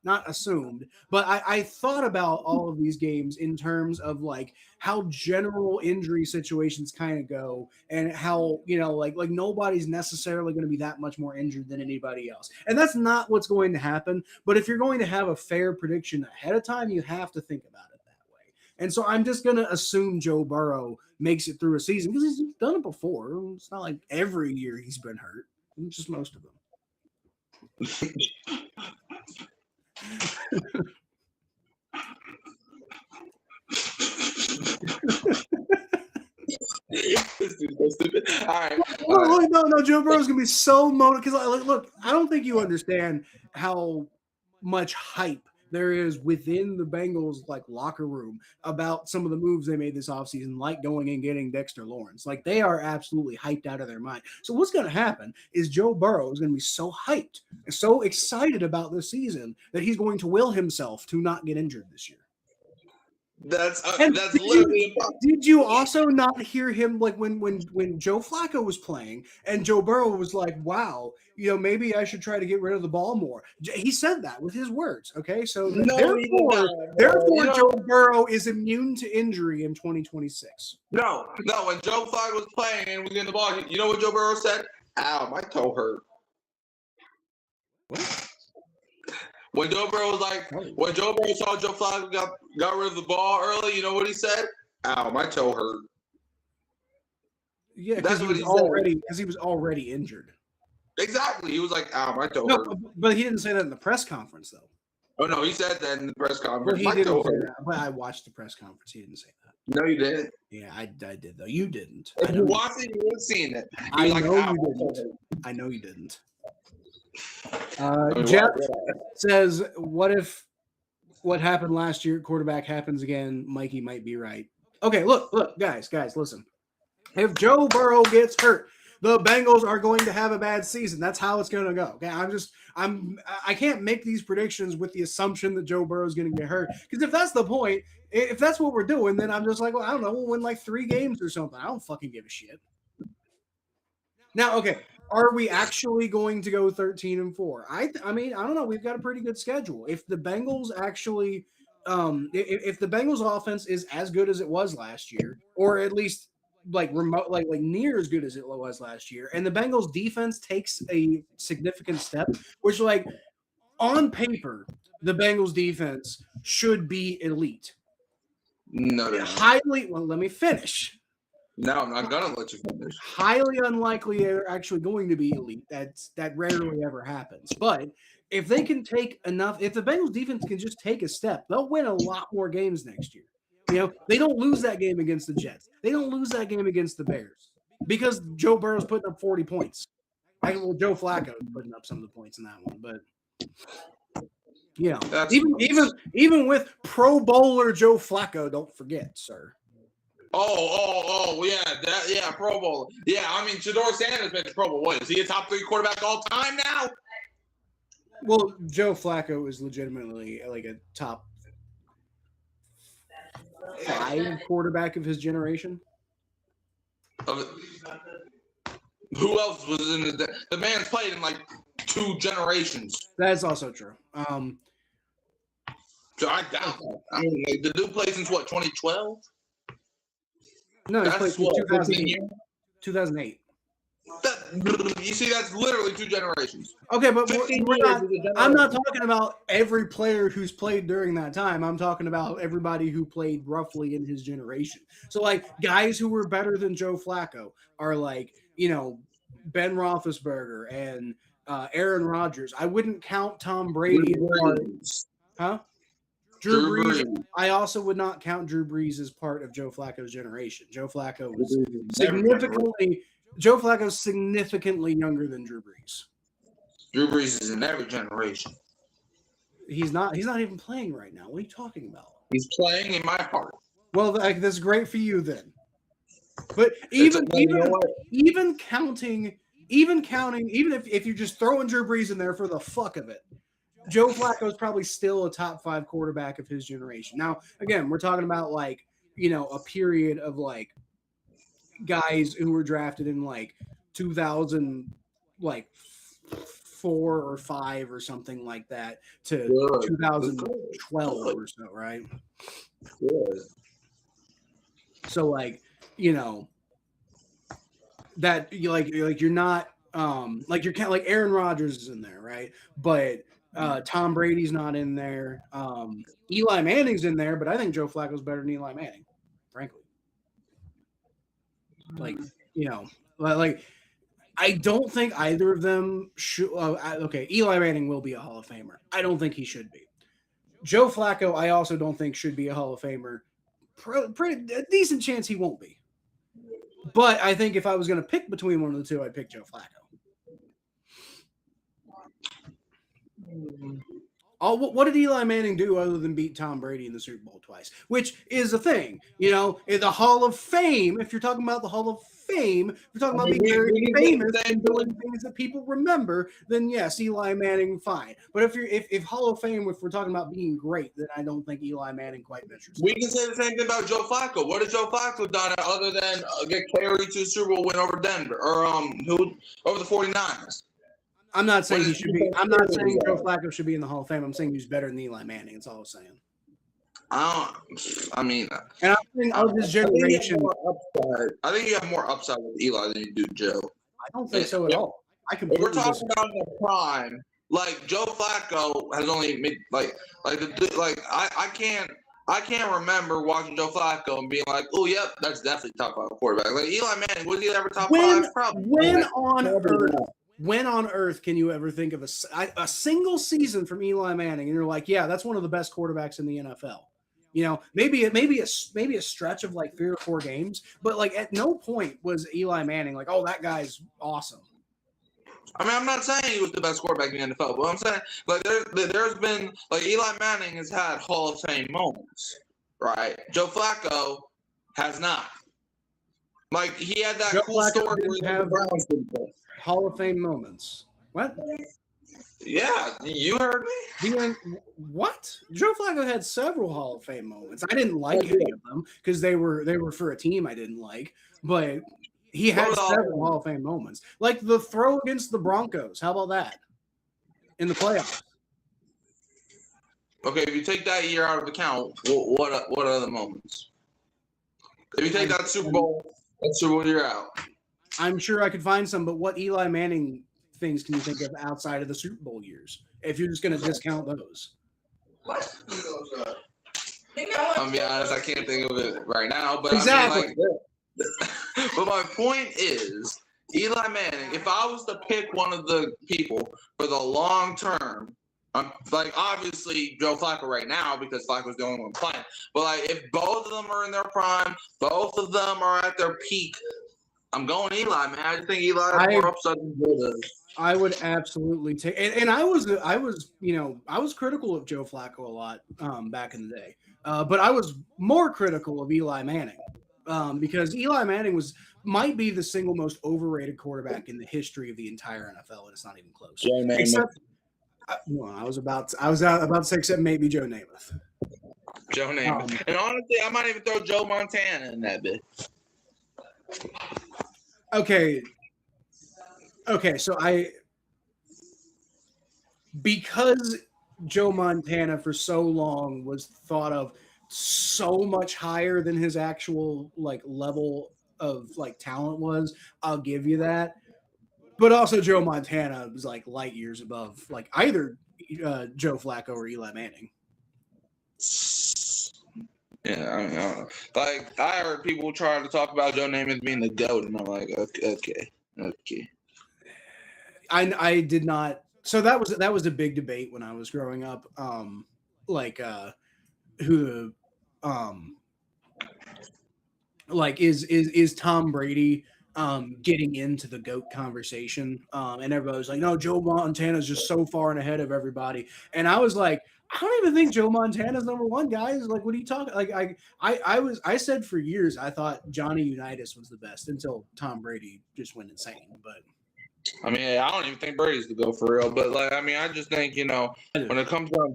not assumed, but I thought about all of these games in terms of like how general injury situations kind of go and how, like nobody's necessarily going to be that much more injured than anybody else. And that's not what's going to happen. But if you're going to have a fair prediction ahead of time, you have to think about it. And so I'm just going to assume Joe Burrow makes it through a season because he's done it before. It's not like every year he's been hurt. It's just most of them. All right. No, Joe Burrow's going to be so motivated. Because look, I don't think you understand how much hype there is within the Bengals locker room about some of the moves they made this offseason, like going and getting Dexter Lawrence. Like they are absolutely hyped out of their mind. So what's going to happen is Joe Burrow is going to be so hyped and so excited about this season that he's going to will himself to not get injured this year. That's literally impossible. Did you also not hear him when Joe Flacco was playing and Joe Burrow was like, wow, maybe I should try to get rid of the ball more. He said that with his words. Okay. So therefore Joe Burrow is immune to injury in 2026. No, when Joe Flacco was playing and was getting the ball, you know what Joe Burrow said? Ow, my toe hurt. What? When Joe Burrow saw Joe Flacco got rid of the ball early, you know what he said? Ow, my toe hurt. Yeah, because he was already injured. Exactly. He was like, ow, my toe hurt. But he didn't say that in the press conference, though. Oh, no, he said that in the press conference. Well, he didn't say that, but I watched the press conference. He didn't say that. No, you didn't. Yeah, I did, though. You didn't. If you watched it, you would have seen it. I know you didn't. Jeff says, what if what happened last year quarterback happens again? Mikey might be right. Okay, look, guys, listen. If Joe Burrow gets hurt, the Bengals are going to have a bad season. That's how it's going to go. Okay, I can't make these predictions with the assumption that Joe Burrow is going to get hurt because if that's the point, if that's what we're doing, then I'm just like, well, I don't know, we'll win 3 games or something. I don't fucking give a shit. Now, okay. Are we actually going to go 13-4? I mean, I don't know. We've got a pretty good schedule. If the Bengals actually, if the Bengals offense is as good as it was last year, or at least remote, near as good as it was last year, and the Bengals defense takes a significant step, which on paper, the Bengals defense should be elite. No. Let me finish. No, I'm not gonna let you finish. Highly unlikely they're actually going to be elite. That rarely ever happens. But if they can take enough, if the Bengals defense can just take a step, they'll win a lot more games next year. They don't lose that game against the Jets. They don't lose that game against the Bears because Joe Burrow's putting up 40 points. Joe Flacco putting up some of the points in that one, but even with Pro Bowler Joe Flacco, don't forget, sir. Oh, yeah, Pro Bowl. Yeah, I mean, Shedeur Sanders been to Pro Bowl. What, is he a top 3 quarterback all time now? Well, Joe Flacco is legitimately a top 5 quarterback of his generation. Who else was in the man's played in 2 generations? That's also true. So I doubt that. I mean, the dude played since what, 2012? No, he played since 2008. You see, that's literally 2 generations. Okay, but I'm not talking about every player who's played during that time. I'm talking about everybody who played roughly in his generation. So, guys who were better than Joe Flacco are Ben Roethlisberger and Aaron Rodgers. I wouldn't count Tom Brady. Huh? Drew Brees. I also would not count Drew Brees as part of Joe Flacco's generation. Joe Flacco was significantly younger than Drew Brees. Drew Brees is in every generation. He's not even playing right now. What are you talking about? He's playing in my heart. Well, that's great for you then. But even counting, even if you're just throwing Drew Brees in there for the fuck of it, Joe Flacco is probably still a top 5 quarterback of his generation. Now, again, we're talking about like, you know, a period of like guys who were drafted in like 2000, like 4 or 5 or something like that to 2012 or so, right? Good. So like, you know, that you like you're not like you're kind of like Aaron Rodgers is in there, right? But Tom Brady's not in there. Eli Manning's in there, but I think Joe Flacco's better than Eli Manning, frankly. Like, you know, like I don't think either of them should. Okay, Eli Manning will be a Hall of Famer. I don't think he should be. Joe Flacco, I also don't think should be a Hall of Famer. Pretty a decent chance he won't be. But I think if I was going to pick between one of the two, I'd pick Joe Flacco. What did Eli Manning do other than beat Tom Brady in the Super Bowl twice? Which is a thing, you know, in the Hall of Fame. If you're talking about the Hall of Fame, if you're talking about being very famous and doing things that people remember, then yes, Eli Manning, fine. But if Hall of Fame, if we're talking about being great, then I don't think Eli Manning quite ventures. We can say the same thing about Joe Flacco. What has Joe Flacco done other than get carried to a Super Bowl win over Denver or over the 49ers? I'm not saying he should be. I'm not saying Joe Flacco should be in the Hall of Fame. I'm saying he's better than Eli Manning. That's all I'm saying. I mean, and I think of his generation, I think you have more upside with Eli than you do Joe. I don't think so at all. If we're talking about the prime, like Joe Flacco has only made I can't remember watching Joe Flacco and being like, oh, yep, that's definitely top 5 quarterback. Like Eli Manning, was he ever top 5? Probably. When on earth can you ever think of a single season from Eli Manning and you're like, yeah, that's one of the best quarterbacks in the NFL? You know, maybe a stretch of like 3 or 4 games, but like at no point was Eli Manning like, oh, that guy's awesome. I mean, I'm not saying he was the best quarterback in the NFL, but I'm saying like there's been like Eli Manning has had Hall of Fame moments, right? Joe Flacco has not. Like he had that cool story where the Browns did that. Hall of Fame moments. What? Yeah, you heard me. What? Joe Flacco had several Hall of Fame moments. I didn't like any of them because they were for a team I didn't like, but he had several Hall of Fame moments. Like the throw against the Broncos. How about that? In the playoffs. Okay, if you take that year out of account, what other moments? If you take that Super Bowl you're out. I'm sure I could find some, but what Eli Manning things can you think of outside of the Super Bowl years? If you're just going to discount those. I'll be honest, I can't think of it right now. But exactly. I mean, like, but my point is, Eli Manning, if I was to pick one of the people for the long term, like obviously Joe Flacco right now because Flacco's the only one playing. But like if both of them are in their prime, both of them are at their peak, I'm going Eli, man. I just think Eli has more upside than Joe does. I would absolutely take, and I was critical of Joe Flacco a lot back in the day, but I was more critical of Eli Manning because Eli Manning might be the single most overrated quarterback in the history of the entire NFL, and it's not even close. I was about to say except maybe Joe Namath. Joe Namath, and honestly, I might even throw Joe Montana in that bit. Okay, so because Joe Montana for so long was thought of so much higher than his actual like level of like talent was, I'll give you that. But also Joe Montana was like light years above like either Joe Flacco or Eli Manning. Yeah, I mean, like I heard people try to talk about Joe Namath being the GOAT, and I'm like, okay. I did not. So that was a big debate when I was growing up. who like is Tom Brady getting into the GOAT conversation. And everybody was like, no, Joe Montana's just so far and ahead of everybody. And I was like, I don't even think Joe Montana's number one, guys. Like, what are you talking? Like, I said for years I thought Johnny Unitas was the best until Tom Brady just went insane. But I mean, I don't even think Brady's the go for real. But like, I mean, I just think when it comes down,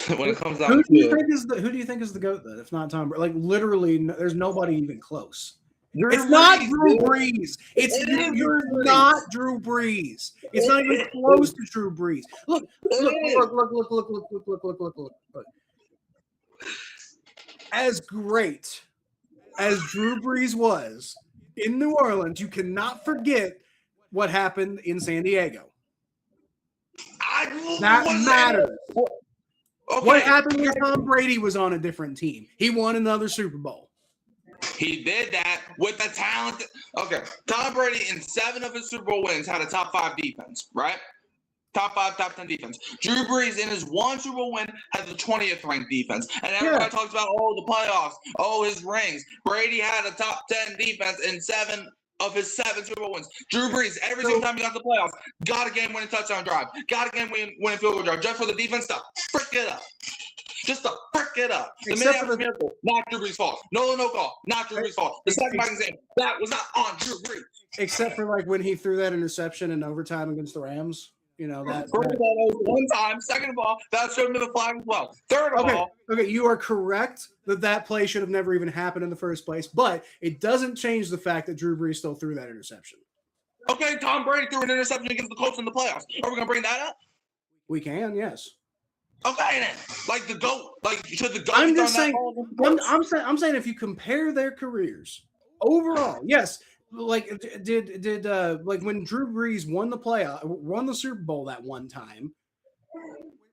who do you think is the GOAT then? If not Tom Brady, like literally, there's nobody even close. It's not Drew Brees. It's not Drew Brees. It's not even close to Drew Brees. Look. As great as Drew Brees was in New Orleans, you cannot forget what happened in San Diego. That matters. Okay. What happened when Tom Brady was on a different team? He won another Super Bowl. He did that with the talent. Okay, Tom Brady in 7 of his Super Bowl wins had a top 5 defense, right? Top 5, top 10 defense. Drew Brees in his 1 Super Bowl win had the 20th ranked defense. And everybody talks about, the playoffs, his rings. Brady had a top 10 defense in 7 of his 7 Super Bowl wins. Drew Brees, every single time he got to the playoffs, got a game-winning touchdown drive, got a game-winning field goal drive, just for the defense to frick it up. Just to frick it up. The Minneapolis Miracle, not Drew Brees' fault. No call, not Drew Brees' fault. The second back exam, that was not on Drew Brees. Except for like when he threw that interception in overtime against the Rams. You know, that. First of all, that was one time. Second of all, that showed him the flag as well. Third of all. Okay, you are correct that play should have never even happened in the first place, but it doesn't change the fact that Drew Brees still threw that interception. Okay, Tom Brady threw an interception against the Colts in the playoffs. Are we going to bring that up? We can, yes. Okay, then. Like the GOAT. Like, should the GOAT I'm just saying, I'm saying if you compare their careers overall, yes. Like did like when Drew Brees won the Super Bowl that one time,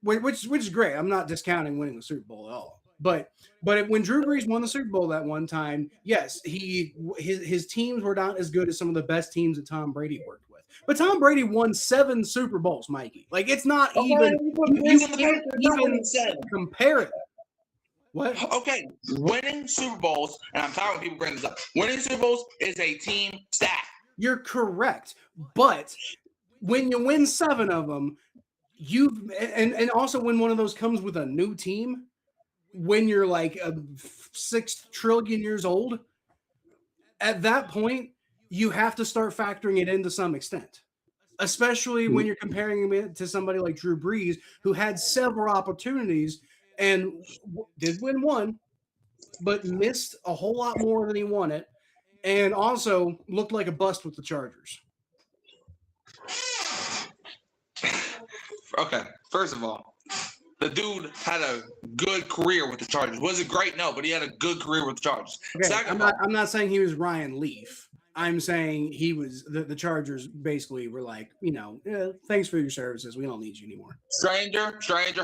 which is great. I'm not discounting winning the Super Bowl at all. But when Drew Brees won the Super Bowl that one time, yes, his teams were not as good as some of the best teams that Tom Brady worked with. But Tom Brady won 7 Super Bowls, Mikey. Like it's not even you can't even compare it. What? Okay, winning Super Bowls, and I'm tired when people bring this up. Winning Super Bowls is a team stat. You're correct, but when you win 7 of them, and also when one of those comes with a new team, when you're like 6 trillion years old, at that point you have to start factoring it in to some extent. Especially when you're comparing him to somebody like Drew Brees, who had several opportunities and did win 1, but missed a whole lot more than he wanted, and also looked like a bust with the Chargers. Okay, first of all, the dude had a good career with the Chargers. Was it great? No, but he had a good career with the Chargers. Okay, I'm not saying he was Ryan Leaf. I'm saying he was the Chargers basically were like, thanks for your services. We don't need you anymore. Stranger,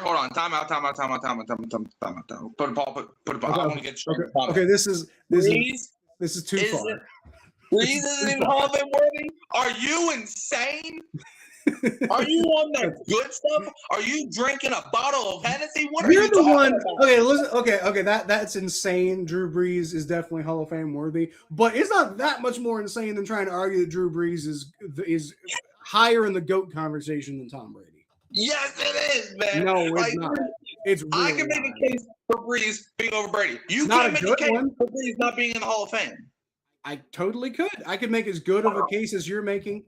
hold on. Time out. Put a ball. Okay, I want to get straight. Okay, this is too far. Brees isn't even Hall of Fame worthy? Are you insane? Are you on the good stuff? Are you drinking a bottle of Hennessy? What are you the one? About? Okay, listen. Okay. That's insane. Drew Brees is definitely Hall of Fame worthy, but it's not that much more insane than trying to argue that Drew Brees is higher in the GOAT conversation than Tom Brady. Yes, it is, man. No, it's not. It's really I can make a case for Brees being over Brady. You can't make a case for Brees not being in the Hall of Fame. I totally could. I could make as good of a case as you're making.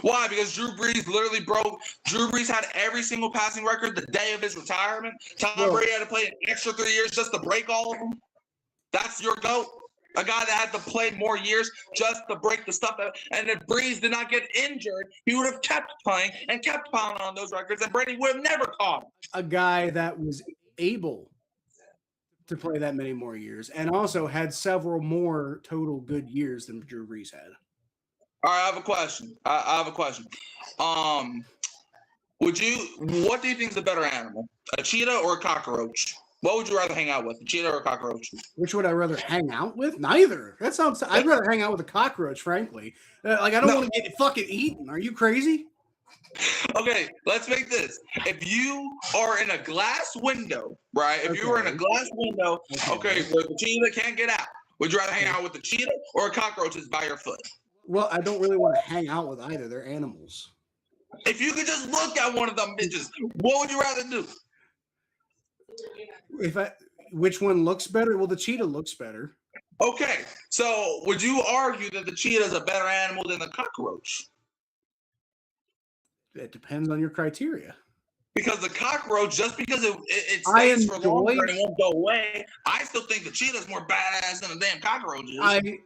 Why? Because Drew Brees literally broke. Drew Brees had every single passing record the day of his retirement. Tom Brady had to play an extra 3 years just to break all of them. That's your GOAT. A guy that had to play more years just to break the stuff. And if Brees did not get injured, he would have kept playing and kept piling on those records, and Brady would have never caught him. A guy that was able to play that many more years and also had several more total good years than Drew Brees had. All right, I have a question. What do you think is the better animal? A cheetah or a cockroach? What would you rather hang out with, a cheetah or a cockroach? Which would I rather hang out with? Neither. I'd rather hang out with a cockroach, frankly. I don't want to get fucking eaten. Are you crazy? Okay, let's make this. If you are in a glass window, right? If you were in a glass window, okay, where the cheetah can't get out, would you rather hang out with the cheetah or cockroaches by your foot? Well, I don't really want to hang out with either. They're animals. If you could just look at one of them bitches, what would you rather do? Which one looks better? Well, the cheetah looks better. Okay, so would you argue that the cheetah is a better animal than the cockroach? It depends on your criteria. Because the cockroach, just because it stays for longer and it won't go away, I still think the cheetah is more badass than the damn cockroach is.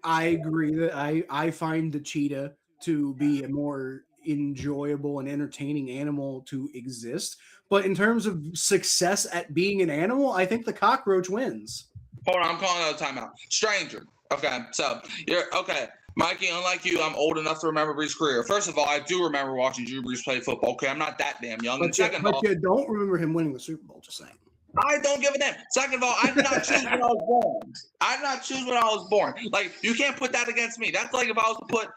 I agree that I find the cheetah to be a more enjoyable and entertaining animal to exist. But in terms of success at being an animal, I think the cockroach wins. Hold on, I'm calling out a timeout. Stranger. Okay, so you're okay. Mikey, unlike you, I'm old enough to remember Brees' career. First of all, I do remember watching Drew Brees play football. Okay, I'm not that damn young. But you don't remember him winning the Super Bowl, just saying. I don't give a damn. Second of all, I did not choose when I was born. I did not choose when I was born. Like, you can't put that against me. That's like if I was to put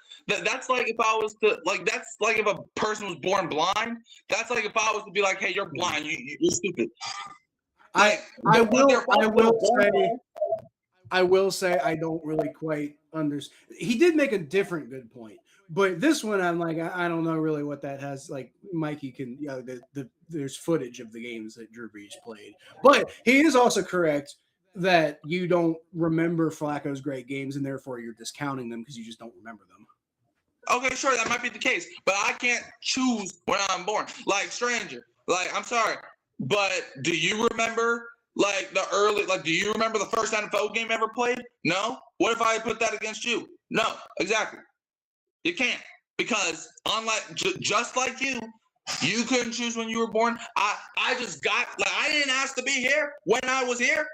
that's like if I was to that's like if a person was born blind. That's like if I was to be like, hey, you're blind, you're stupid. Like, I will say I don't really quite understand. He did make a different good point, but this one I'm like, I don't know really what that has. Like, Mikey can, there's footage of the games that Drew Brees played, but he is also correct that you don't remember Flacco's great games and therefore you're discounting them because you just don't remember them. Okay, sure, that might be the case, but I can't choose when I'm born. Like, stranger, like, I'm sorry, but do you remember? Like do you remember the first NFL game ever played? No? What if I put that against you? No, exactly. You can't. Because just like you couldn't choose when you were born. I just got, I didn't ask to be here when I was here.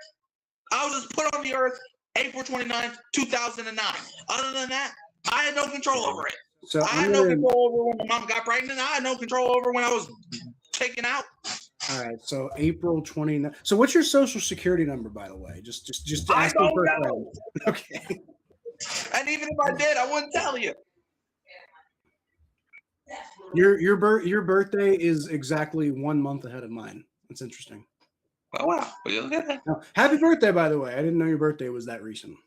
I was just put on the earth April 29th, 2009. Other than that, I had no control over it. So I had no control over when my mom got pregnant. I had no control over when I was taken out. All right, so April 29th. So what's your social security number, by the way? Just ask me for a friend. Okay. And even if I did, I wouldn't tell you. Your birthday is exactly 1 month ahead of mine. That's interesting. Oh, wow. Well, look at that. Oh, happy birthday, by the way. I didn't know your birthday was that recent.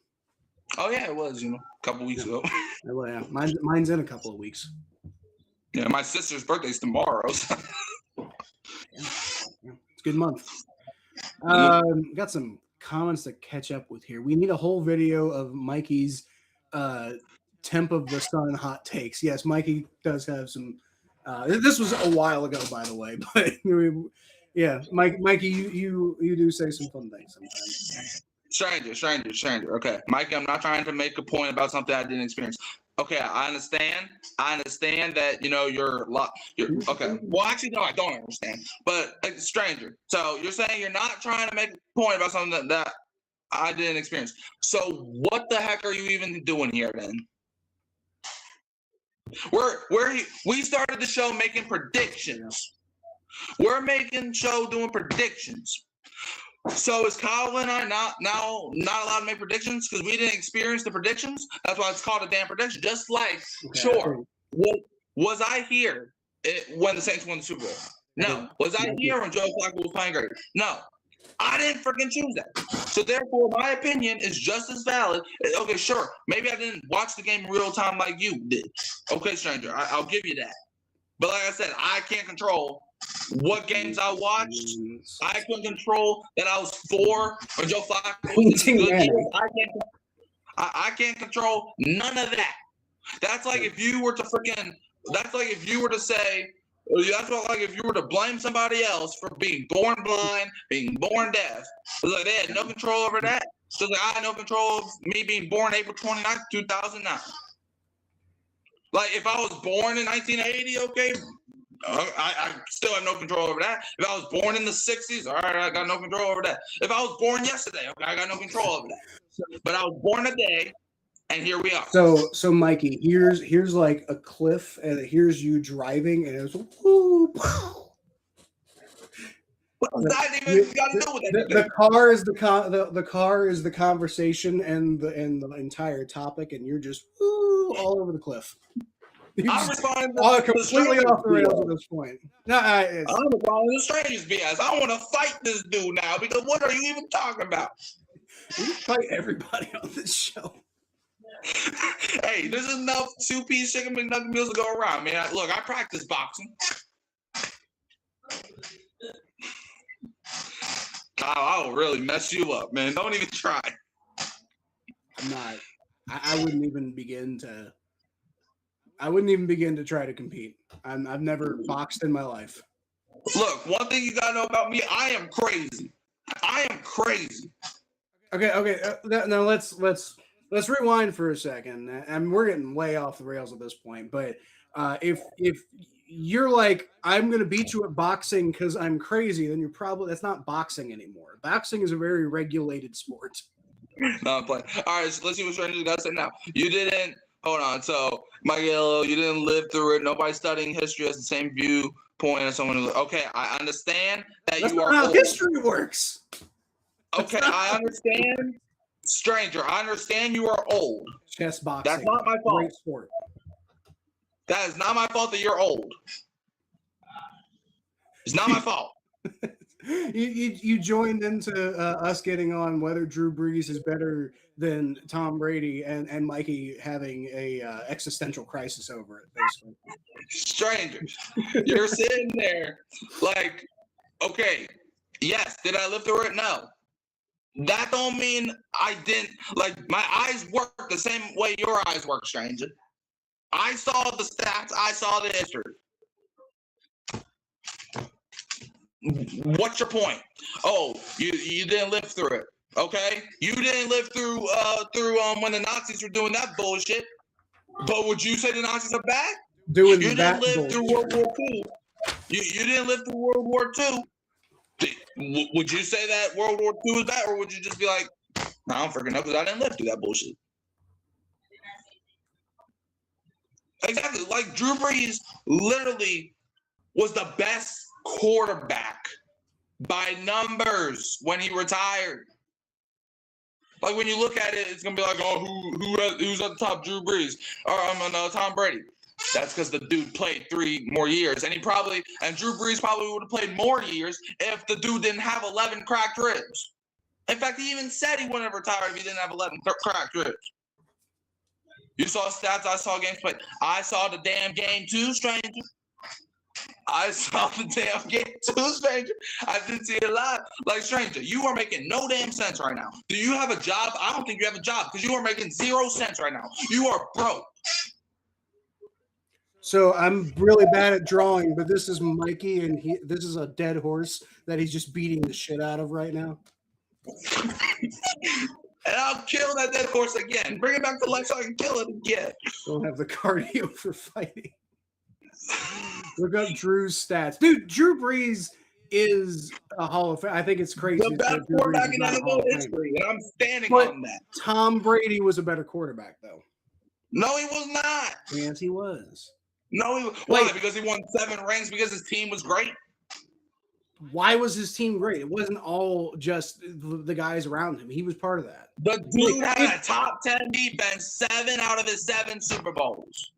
Oh, yeah, it was, a couple weeks ago. Well, yeah. Mine's in a couple of weeks. Yeah, my sister's birthday's tomorrow. So. It's a good month. Got some comments to catch up with here. We need a whole video of Mikey's temp of the sun hot takes. Yes, Mikey does have some. This was a while ago, by the way, but yeah, Mikey, you do say some fun things sometimes. Stranger. Okay, Mikey, I'm not trying to make a point about something I didn't experience. Okay, I understand that you're okay. Well, actually, no, I don't understand. But stranger, so you're saying you're not trying to make a point about something that I didn't experience. So what the heck are you even doing here then? We started the show making predictions. We're making show doing predictions. So is Kyle and I not allowed to make predictions because we didn't experience the predictions? That's why it's called a damn prediction. Just like, sure, was I here when the Saints won the Super Bowl? No. Was I here when Joe Flacco was playing great? No. I didn't freaking choose that. So therefore, my opinion is just as valid. Okay, sure. Maybe I didn't watch the game in real time like you did. Okay, stranger, I'll give you that. But like I said, I can't control what games I watched. I couldn't control that I was 4 when Joe Flacco was in good years. I can't control none of that. That's like if you were to that's like if you were to say, that's like if you were to blame somebody else for being born blind, being born deaf. It's like they had no control over that. So like I had no control of me being born April 29th, 2009. Like if I was born in 1980, okay, I still have no control over that. If I was born in the 60s, all right, I got no control over that. If I was born yesterday, okay, I got no control over that. But I was born today, and here we are. So Mikey, here's like a cliff, and here's you driving, and it's whoo. The car is the conversation and the entire topic, and you're just all over the cliff. I'm responding to to completely off the rails at this point. No, I'm responding to strangers BS. I want to fight this dude now because what are you even talking about? we fight everybody on this show. Hey, there's enough two-piece chicken McNugget meals to go around, man. Look, I practice boxing. Kyle, I'll really mess you up, man. Don't even try. I'm not. I wouldn't even begin to. I wouldn't even begin to try to compete. I've never boxed in my life. Look, one thing you gotta know about me, I am crazy. I am crazy. Okay. Now let's rewind for a second, and we're getting way off the rails at this point. But if you're like, I'm gonna beat you at boxing because I'm crazy, then that's not boxing anymore. Boxing is a very regulated sport. No, I'm playing. All right, so let's see what strangers got to say now. You didn't. Hold on. So, Mike Yellow, you didn't live through it. Nobody studying history has the same viewpoint as someone who. Okay, I understand that That's you not are. how Old. history works. Okay, I understand. Stranger, I understand you are old. Chess boxing. That's not my fault. Great sport. That is not my fault that you're old. It's not my fault. You joined into us getting on whether Drew Brees is better than Tom Brady and Mikey having a existential crisis over it, basically. Strangers, you're sitting there like, okay, yes, did I live through it? No. That don't mean I didn't. Like, my eyes work the same way your eyes work, stranger. I saw the stats. I saw the history. What's your point? Oh, you didn't live through it. Okay, you didn't live through when the Nazis were doing that bullshit. But would you say the Nazis are bad? You didn't live through World War II. You didn't live through World War II. Would you say that World War II is bad, or would you just be like, I don't freaking know because I didn't live through that bullshit? Exactly. Like Drew Brees literally was the best quarterback by numbers when he retired. Like when you look at it, it's gonna be like, oh, who's at the top? Drew Brees or Tom Brady. That's because the dude played 3 more years, and Drew Brees probably would have played more years if the dude didn't have 11 cracked ribs. In fact, he even said he wouldn't have retired if he didn't have 11 cracked ribs. You saw stats. I saw games played. I saw the damn game too, stranger. I saw the damn game too, stranger. I didn't see it live. Like, stranger, you are making no damn sense right now. Do you have a job? I don't think you have a job because you are making 0 cents right now. You are broke. So I'm really bad at drawing, but this is Mikey, and this is a dead horse that he's just beating the shit out of right now. And I'll kill that dead horse again. Bring it back to life so I can kill it again. Don't have the cardio for fighting. Look up Drew's stats. Dude, Drew Brees is a Hall of Fame. I think it's crazy. The best quarterback in NFL history, and I'm standing on that. Tom Brady was a better quarterback, though. No, he was not. Yes, he was. No, he was. Why? Because he won 7 rings because his team was great? Why was his team great? It wasn't all just the guys around him. He was part of that. The dude had a top 10 defense 7 out of his 7 Super Bowls.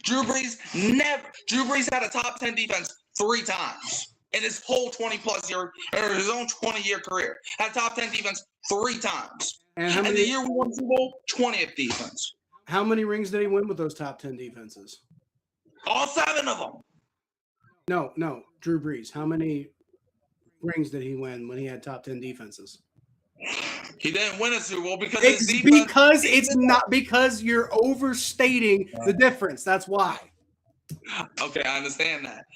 Drew Brees had a top 10 defense 3 times in his whole 20-plus year, or his own 20-year career. Had a top 10 defense 3 times. And the year we won Super Bowl, 20th defense. How many rings did he win with those top 10 defenses? All 7 of them. No, Drew Brees. How many rings did he win when he had top 10 defenses? He didn't win a Super Bowl because because you're overstating the difference. That's why. Okay, I understand that.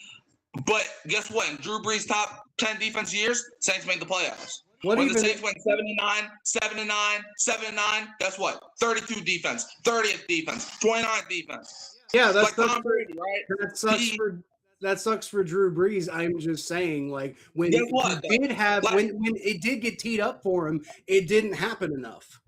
But guess what? In Drew Brees' top 10 defense years, Saints made the playoffs. When the Saints went 7-9, guess what? 32 defense, 30th defense, 29th defense. Yeah, that's like Tom Brady, right? That sucks for Drew Brees. I'm just saying, like when it did get teed up for him, it didn't happen enough.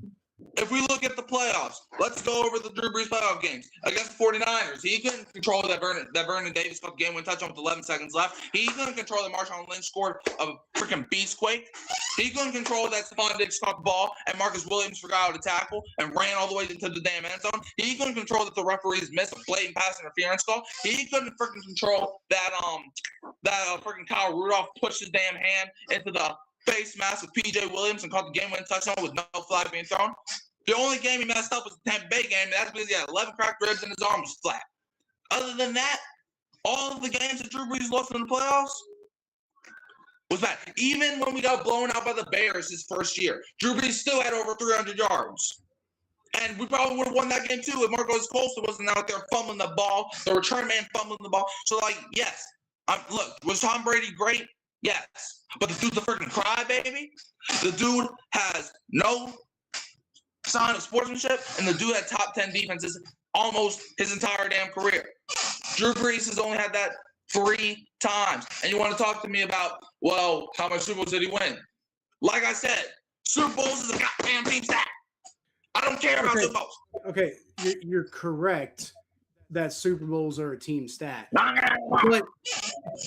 if we look at the playoffs, let's go over the Drew Brees playoff games against the 49ers. He couldn't control that Vernon Davis caught the game-winning touchdown with 11 seconds left. He couldn't control that Marshawn Lynch scored a freaking beastquake. He couldn't control that Stephon Diggs caught the ball and Marcus Williams forgot how to tackle and ran all the way into the damn end zone. He couldn't control that the referees missed a blatant pass interference call. He couldn't freaking control that freaking Kyle Rudolph pushed his damn hand into the face mask with P.J. Williams and caught the game-winning touchdown with no flag being thrown. The only game he messed up was the Tampa Bay game, and that's because he had 11 cracked ribs and his arm was flat. Other than that, all of the games that Drew Brees lost in the playoffs was bad. Even when we got blown out by the Bears his first year, Drew Brees still had over 300 yards. And we probably would have won that game too if Marcos Colston wasn't out there fumbling the ball, the return man fumbling the ball. So, yes. Look, was Tom Brady great? Yes. But the dude's a freaking crybaby. The dude has no sign of sportsmanship, and the dude had top 10 defenses almost his entire damn career. Drew Brees has only had that 3 times. And you want to talk to me about, well, how much Super Bowls did he win? Like I said, Super Bowls is a goddamn team stat. I don't care about Super Bowls. Okay, you're correct that Super Bowls are a team stat.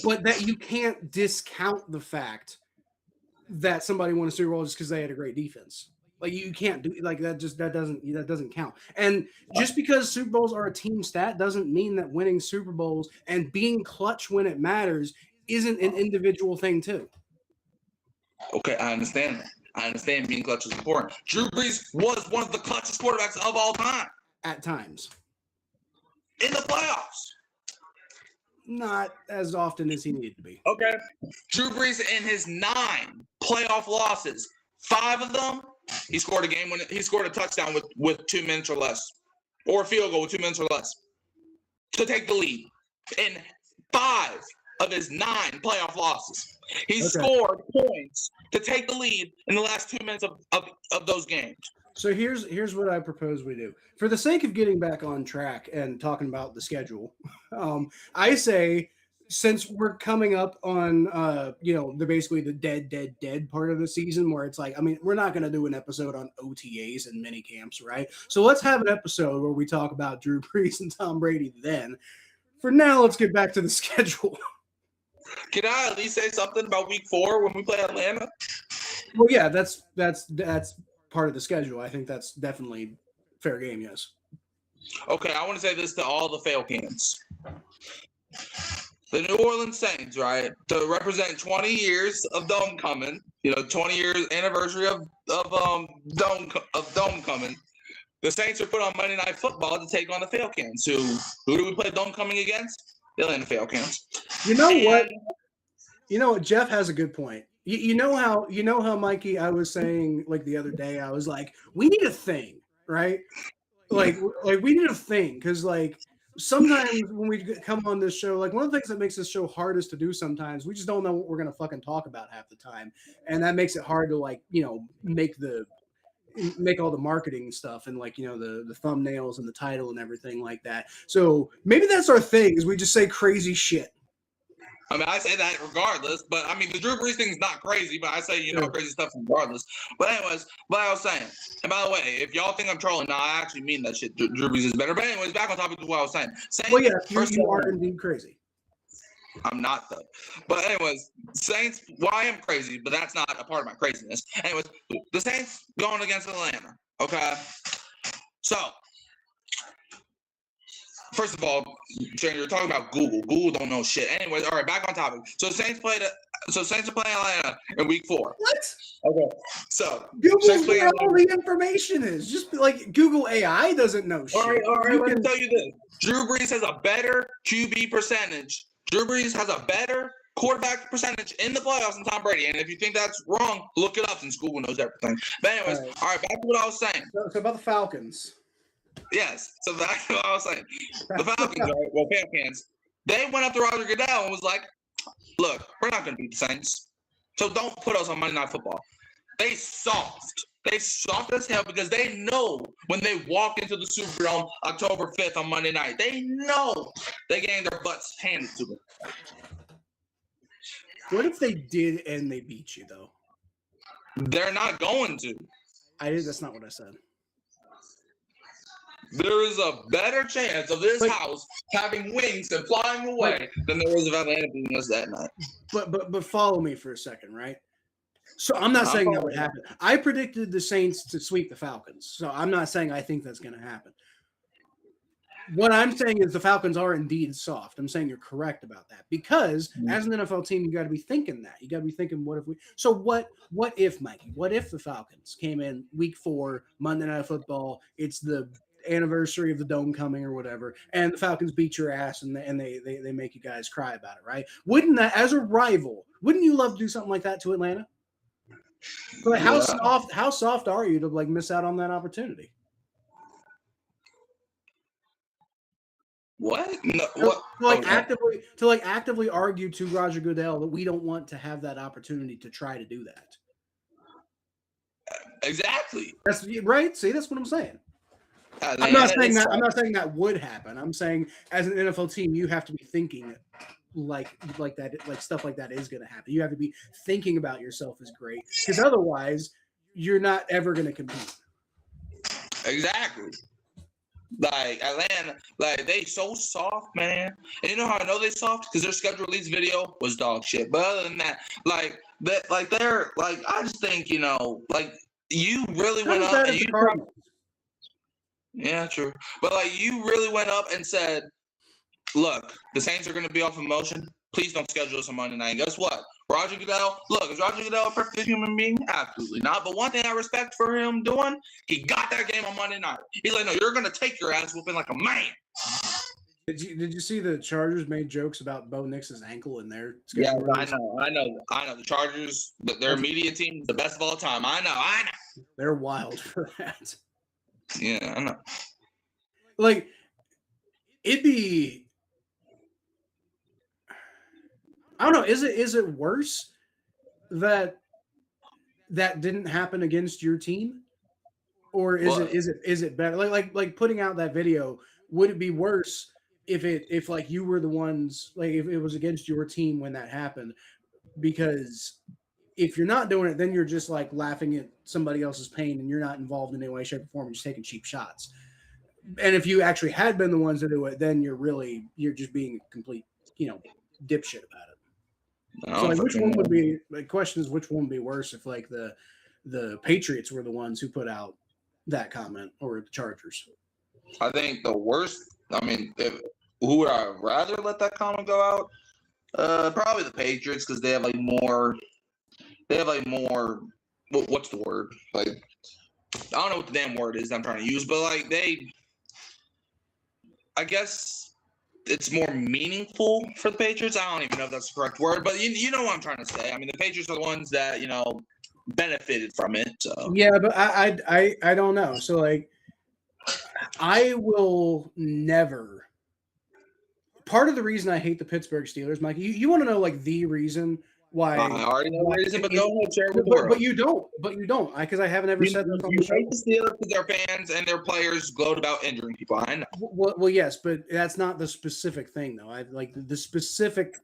But that you can't discount the fact that somebody won a Super Bowl just because they had a great defense. Like, you can't do like that. That doesn't count. And just because Super Bowls are a team stat doesn't mean that winning Super Bowls and being clutch when it matters isn't an individual thing too. Okay, I understand that. I understand being clutch is important. Drew Brees was one of the clutchest quarterbacks of all time. At times. In the playoffs. Not as often as he needed to be. Okay. Drew Brees in his 9 playoff losses, 5 of them, he scored a game when he scored a touchdown with 2 minutes or less. Or a field goal with 2 minutes or less. To take the lead. In 5 of his 9 playoff losses. He scored points to take the lead in the last 2 minutes of those games. So here's what I propose we do. For the sake of getting back on track and talking about the schedule, I say, since we're coming up on basically the dead part of the season where it's like, I mean, we're not going to do an episode on OTAs and mini camps, right? So let's have an episode where we talk about Drew Brees and Tom Brady then. For now, let's get back to the schedule. Can I at least say something about week 4 when we play Atlanta? Well, yeah, that's part of the schedule. I think that's definitely fair game, yes. Okay, I want to say this to all the fail cans. The New Orleans Saints, right, to represent 20 years of Dome coming, 20 years anniversary of Dome coming. The Saints are put on Monday Night Football to take on the Falcons. Who do we play Dome coming against? The Atlanta Falcons. You know what? You know what? Jeff has a good point. You know how Mikey, I was saying like the other day, I was like, we need a thing, right? Like we need a thing because like sometimes when we come on this show, like one of the things that makes this show hardest to do sometimes, we just don't know what we're gonna fucking talk about half the time, and that makes it hard to make all the marketing stuff and the thumbnails and the title and everything like that. So maybe that's our thing, is we just say crazy shit. I mean, I say that regardless, but I mean, the Drew Brees thing is not crazy, but I say, crazy stuff regardless. But anyways, what I was saying, and by the way, if y'all think I'm trolling, no, I actually mean that shit. Drew Brees is better. But anyways, back on topic of what I was saying. Well, yeah, you are indeed crazy. I'm not, though. But anyways, Saints, well, I am crazy, but that's not a part of my craziness. Anyways, the Saints going against Atlanta, okay? So, first of all, Shane, you're talking about Google. Google don't know shit. Anyways, all right, back on topic. So Saints are playing Atlanta in week 4. What? Okay. So Google's where all the information is. Just like Google AI doesn't know shit. All right. Let me tell you this. Drew Brees has a better QB percentage. Drew Brees has a better quarterback percentage in the playoffs than Tom Brady. And if you think that's wrong, look it up since Google knows everything. But anyways, all right, back to what I was saying. So about the Falcons. Yes. So back to what I was saying. The Falcons, right? Well, Falcons, they went up to Roger Goodell and was like, look, we're not going to beat the Saints. So don't put us on Monday Night Football. They soft. They soft as hell because they know when they walk into the Superdome October 5th on Monday night, they know they're getting their butts handed to them. What if they did and they beat you, though? They're not going to. That's not what I said. there is a better chance of this house having wings and flying away than there is of Atlanta beating us that night. But follow me for a second, right? So I'm not saying that would happen. I predicted the Saints to sweep the Falcons. So I'm not saying I think that's going to happen. What I'm saying is the Falcons are indeed soft. I'm saying you're correct about that because as an NFL team, you got to be thinking that. You got to be thinking, what if we? So what if, Mikey? What if the Falcons came in week 4, Monday Night Football? It's the anniversary of the dome coming or whatever, and the Falcons beat your ass and they make you guys cry about it, right? Wouldn't that, as a rival, wouldn't you love to do something like that to Atlanta? But how soft are you to like miss out on that opportunity? What? No, what? To actively argue to Roger Goodell that we don't want to have that opportunity to try to do that. Exactly. That's right. See, that's what I'm saying. I'm not saying that would happen. I'm saying as an NFL team, you have to be thinking like that, like stuff like that is going to happen. You have to be thinking about yourself as great because otherwise, you're not ever going to compete. Exactly. Like Atlanta, like they so soft, man. And you know how I know they soft? Because their schedule release video was dog shit. But other than that, they're I just think, like you really went up and yeah, true. But like you really went up and said, look, the Saints are gonna be off emotion. Please don't schedule us on Monday night. And guess what? Roger Goodell, is Roger Goodell a perfect human being? Absolutely not. But one thing I respect for him doing, he got that game on Monday night. He's like, no, you're going to take your ass whooping like a man. Did you see the Chargers made jokes about Bo Nix's ankle in their schedule? Yeah, I know. The Chargers, their media team is the best of all time. I know. They're wild for that. Yeah, I know. Like, it'd be... I don't know. Is it worse that didn't happen against your team, or is it better? Like putting out that video, would it be worse if like you were the ones, like if it was against your team when that happened? Because if you're not doing it, then you're just like laughing at somebody else's pain and you're not involved in any way, shape, or form. You're just taking cheap shots. And if you actually had been the ones to do it, then you're just being a complete dipshit about it. So like, which one would be? The question is, which one would be worse if like the Patriots were the ones who put out that comment, or the Chargers? I think the worst. I mean, who would I rather let that comment go out? Probably the Patriots because they have like more. What's the word? Like, I don't know what the damn word is I'm trying to use, but like I guess. It's more meaningful for the Patriots. I don't even know if that's the correct word, but you know what I'm trying to say. I mean, the Patriots are the ones that benefited from it. So yeah, but I don't know. So like, I will never. Part of the reason I hate the Pittsburgh Steelers, Mike, you want to know like the reason why? I already know the reason, but go ahead, share with the world. But you don't. Because I haven't ever said that on the show. You hate the Steelers because their fans and their players gloat about injuring people. I know. Well, yes, but that's not the specific thing, though. I like the specific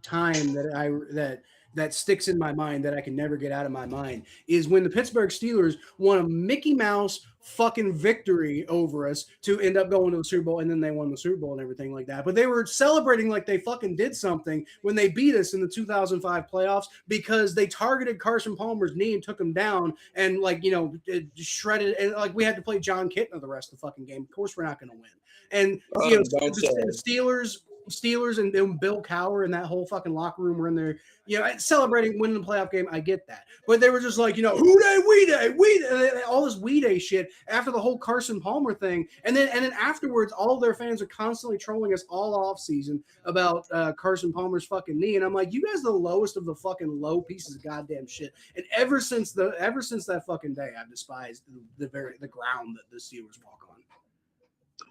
time that sticks in my mind that I can never get out of my mind is when the Pittsburgh Steelers won a Mickey Mouse fucking victory over us to end up going to the Super Bowl, and then they won the Super Bowl and everything like that. But they were celebrating like they fucking did something when they beat us in the 2005 playoffs because they targeted Carson Palmer's knee and took him down and it shredded, and like we had to play John Kitna the rest of the fucking game. Of course we're not going to win. And the Steelers and Bill Cowher and that whole fucking locker room were in there, celebrating winning the playoff game. I get that. But they were just like, who day, we day, all this we day shit after the whole Carson Palmer thing. And then afterwards, all their fans are constantly trolling us all off season about Carson Palmer's fucking knee. And I'm like, you guys are the lowest of the fucking low pieces of goddamn shit. And ever since that fucking day, I've despised the ground that the Steelers walk on.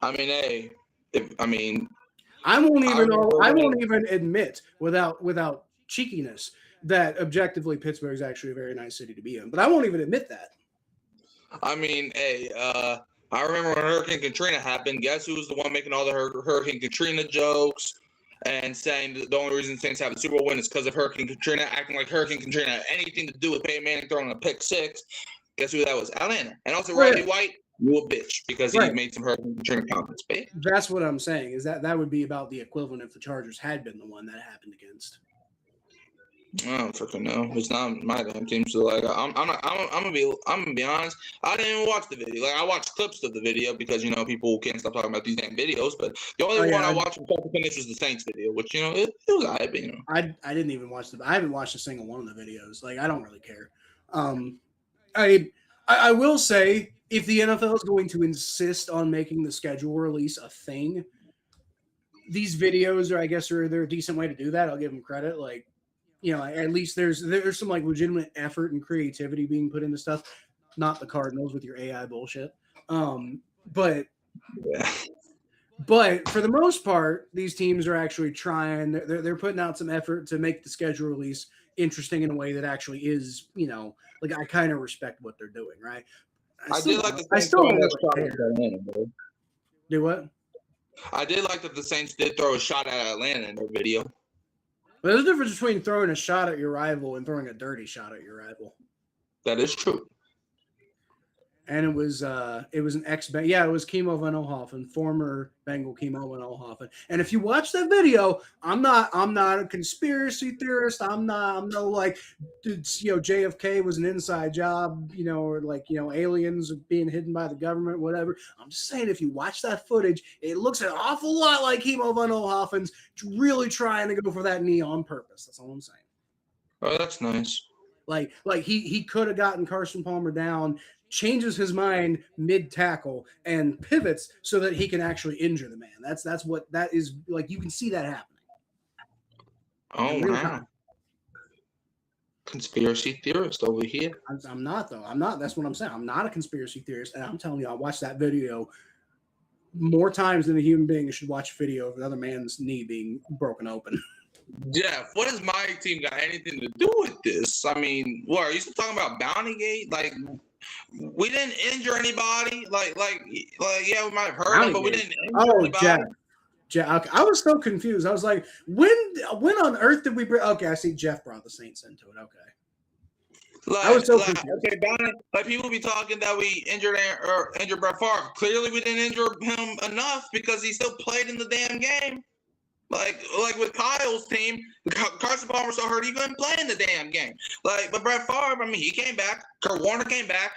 I mean, I won't even admit without cheekiness that objectively Pittsburgh is actually a very nice city to be in. But I won't even admit that. I mean, I remember when Hurricane Katrina happened. Guess who was the one making all the Hurricane Katrina jokes and saying that the only reason Saints have a Super Bowl win is because of Hurricane Katrina, acting like Hurricane Katrina had anything to do with Peyton Manning throwing a pick six. Guess who that was? Atlanta. And also Randy White. you a bitch because he Right. made some hurt comments. But yeah. That's what I'm saying. Is that would be about the equivalent if the Chargers had been the one that happened against. I don't freaking know. It's not my damn team. So like, I'm gonna be honest. I didn't even watch the video. Like, I watched clips of the video because people can't stop talking about these damn videos. But the only one I watched from start to finish was the Saints video, which it was alright. But I didn't even watch I haven't watched a single one of the videos. Like, I don't really care. I will say, if the NFL is going to insist on making the schedule release a thing, these videos are they're a decent way to do that. I'll give them credit. Like, at least there's some like legitimate effort and creativity being put into stuff. Not the Cardinals with your AI bullshit. But for the most part, these teams are actually trying. They're putting out some effort to make the schedule release interesting in a way that actually is, like, I kind of respect what they're doing, right? I did like the Saints do what? I did like that the Saints did throw a shot at Atlanta in their video. But there's a difference between throwing a shot at your rival and throwing a dirty shot at your rival. That is true. And it was an it was Kimo von Oelhoffen, former Bengal Kimo von Oelhoffen. And if you watch that video, I'm not a conspiracy theorist. I'm no like, JFK was an inside job, or like, aliens being hidden by the government, whatever. I'm just saying, if you watch that footage, it looks an awful lot like Kimo von Oelhoffen's really trying to go for that knee on purpose. That's all I'm saying. Oh, that's nice. Like he could have gotten Carson Palmer down, changes his mind mid-tackle, and pivots so that he can actually injure the man. That's what that is. Like, you can see that happening. Oh, wow. Conspiracy theorist over here. I'm not, though. I'm not. That's what I'm saying. I'm not a conspiracy theorist, and I'm telling you, I watched that video more times than a human being should watch a video of another man's knee being broken open. Jeff, what does my team got anything to do with this? I mean, what are you still talking about? Bountygate? Like, we didn't injure anybody. Like, yeah, we might have hurt him, but we didn't injure anybody. Jeff, I was so confused. I was like, when on earth did we bring? Okay, I see Jeff brought the Saints into it. Okay. I was so confused. Okay, like, people be talking that we injured Brett Favre. Clearly, we didn't injure him enough because he still played in the damn game. Like with Kyle's team, Carson Palmer so hurt he couldn't play in the damn game. Like, but Brett Favre, I mean, he came back. Kurt Warner came back.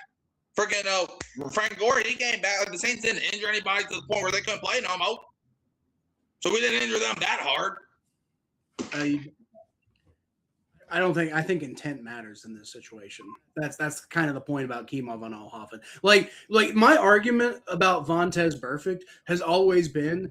Freaking Frank Gore, he came back. Like, the Saints didn't injure anybody to the point where they couldn't play no more. So we didn't injure them that hard. I think intent matters in this situation. That's kind of the point about Kimo von Oelhoffen. Like my argument about Vontaze Burfict has always been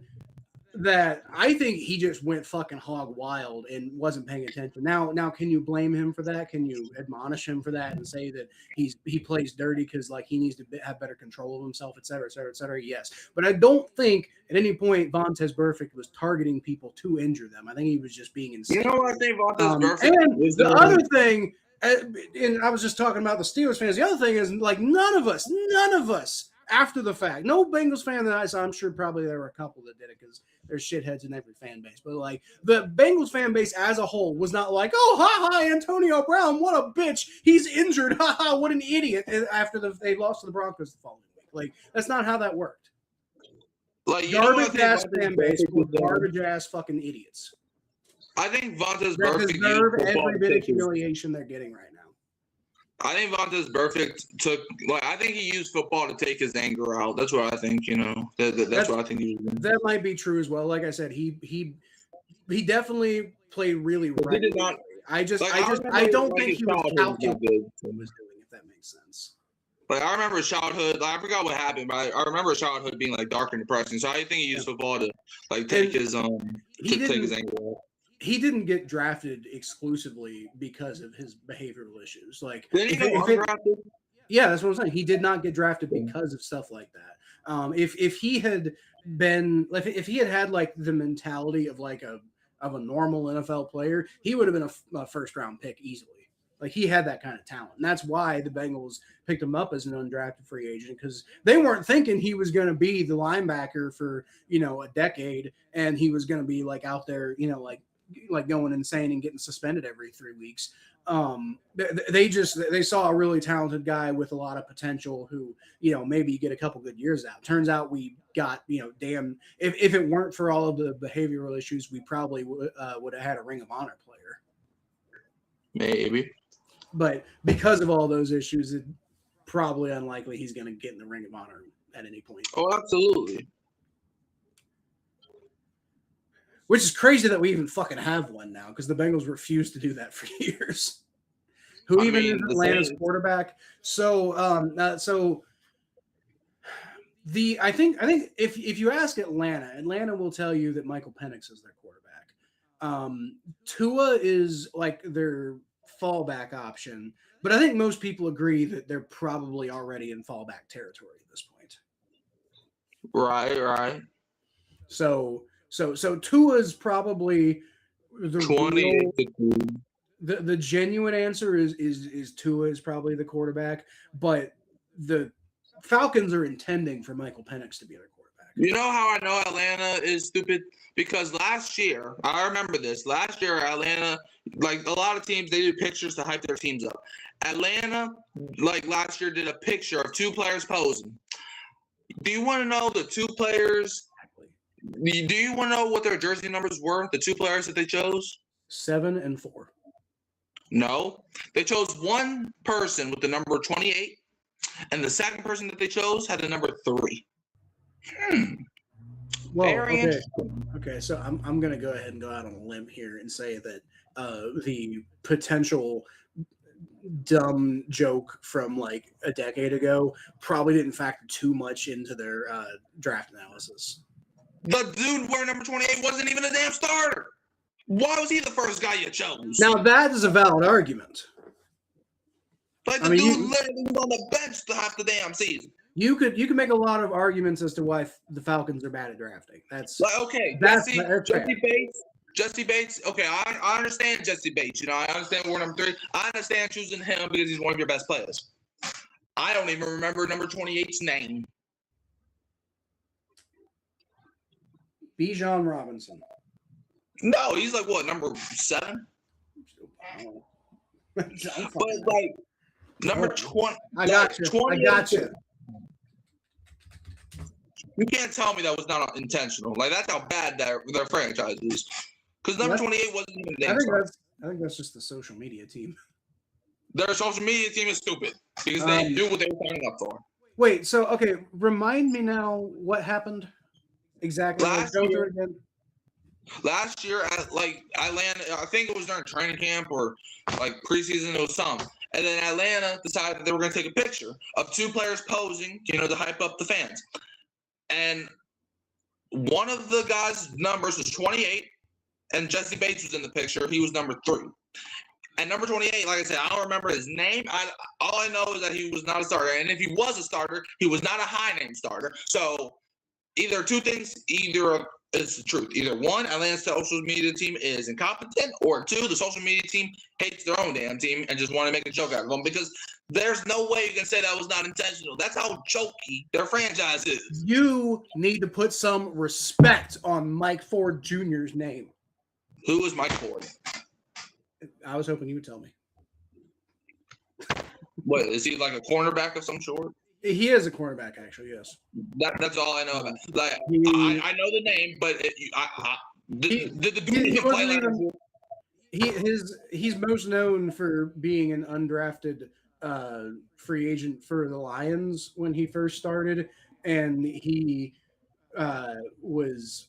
that I think he just went fucking hog wild and wasn't paying attention. Now, can you blame him for that? Can you admonish him for that and say that he plays dirty because, like, he needs to have better control of himself, et cetera, et cetera, et cetera? Yes, but I don't think at any point Vontaze Burfict was targeting people to injure them. I think he was just being insane. You know what I think Vontaze Burfict? And the other thing, and I was just talking about the Steelers fans. The other thing is, like, none of us. After the fact, no Bengals fan that I saw. I'm sure probably there were a couple that did it because there's shitheads in every fan base. But, like, the Bengals fan base as a whole was not like, oh, Antonio Brown, what a bitch. He's injured. What an idiot. After they lost to the Broncos the following week. Like, that's not how that worked. Like, garbage ass fan base with garbage ass fucking idiots. I think Vontaze Burfict deserve every bit of humiliation they're getting right now. I think Vontaze Burfict I think he used football to take his anger out. That's what I think, That's what I think he was doing. That might be true as well. Like I said, he definitely played really right. I don't think he was calculating what he was doing, if that makes sense. Like, I remember childhood. Like, I forgot what happened, but I remember childhood being, like, dark and depressing. So I think he used football to, like, take his anger out. He didn't get drafted exclusively because of his behavioral issues. Like, yeah, that's what I'm saying. He did not get drafted because of stuff like that. If he had been, if he had like the mentality of like a normal NFL player, he would have been a first round pick easily. Like, he had that kind of talent, and that's why the Bengals picked him up as an undrafted free agent, because they weren't thinking he was going to be the linebacker for a decade, and he was going to be like out there like going insane and getting suspended every 3 weeks. They saw a really talented guy with a lot of potential who, maybe get a couple good years out. Turns out we got, damn, if it weren't for all of the behavioral issues, we probably would have had a Ring of Honor player. Maybe. But because of all those issues, it's probably unlikely he's going to get in the Ring of Honor at any point. Oh, absolutely. Which is crazy that we even fucking have one now, because the Bengals refused to do that for years. Who is Atlanta's quarterback? So, I think if you ask Atlanta will tell you that Michael Penix is their quarterback. Tua is like their fallback option, but I think most people agree that they're probably already in fallback territory at this point. Right. So Tua's probably the 28. The genuine answer is Tua is probably the quarterback, but the Falcons are intending for Michael Penix to be their quarterback. You know how I know Atlanta is stupid? Because last year, I remember this. Last year, Atlanta, like a lot of teams, they did pictures to hype their teams up. Atlanta, like last year, did a picture of two players posing. Do you want to know the two players? Do you want to know what their jersey numbers were? The two players that they chose? 7 and 4. No, they chose one person with the number 28, and the second person that they chose had the number 3. Well, okay. So I'm gonna go ahead and go out on a limb here and say that the potential dumb joke from like a decade ago probably didn't factor too much into their draft analysis. The dude wearing number 28 wasn't even a damn starter. Why was he the first guy you chose? Now that is a valid argument. Like the dude literally was on the bench to half the damn season. You could make a lot of arguments as to why the Falcons are bad at drafting. That's like, okay. Jesse Bates. Okay, I understand Jesse Bates. I understand we're number 3. I understand choosing him because he's one of your best players. I don't even remember number 28's name. Bijan Robinson. No, he's like what, number 7? But like number 20. I got you. You can't tell me that was not intentional. Like that's how bad their franchise is. Because number 28 wasn't even a damn starter. I think that's just the social media team. Their social media team is stupid because they knew what they were signing up for. Wait, so okay, remind me now what happened exactly. Last year, Atlanta, I think it was during training camp or like preseason, it was some. And then Atlanta decided that they were going to take a picture of two players posing, to hype up the fans. And one of the guys' numbers was 28, and Jesse Bates was in the picture. He was number 3. And number 28, like I said, I don't remember his name. All I know is that he was not a starter. And if he was a starter, he was not a high-name starter. So either two things, it's the truth. Either one, Atlanta's social media team is incompetent, or 2, the social media team hates their own damn team and just want to make a joke out of them, because there's no way you can say that was not intentional. That's how jokey their franchise is. You need to put some respect on Mike Ford Jr.'s name. Who is Mike Ford? I was hoping you would tell me. What, is he like a cornerback of some sort? He is a cornerback, actually. Yes. That's all I know about. Like I know the name, but did the dude even play last year? He's most known for being an undrafted free agent for the Lions when he first started, and he was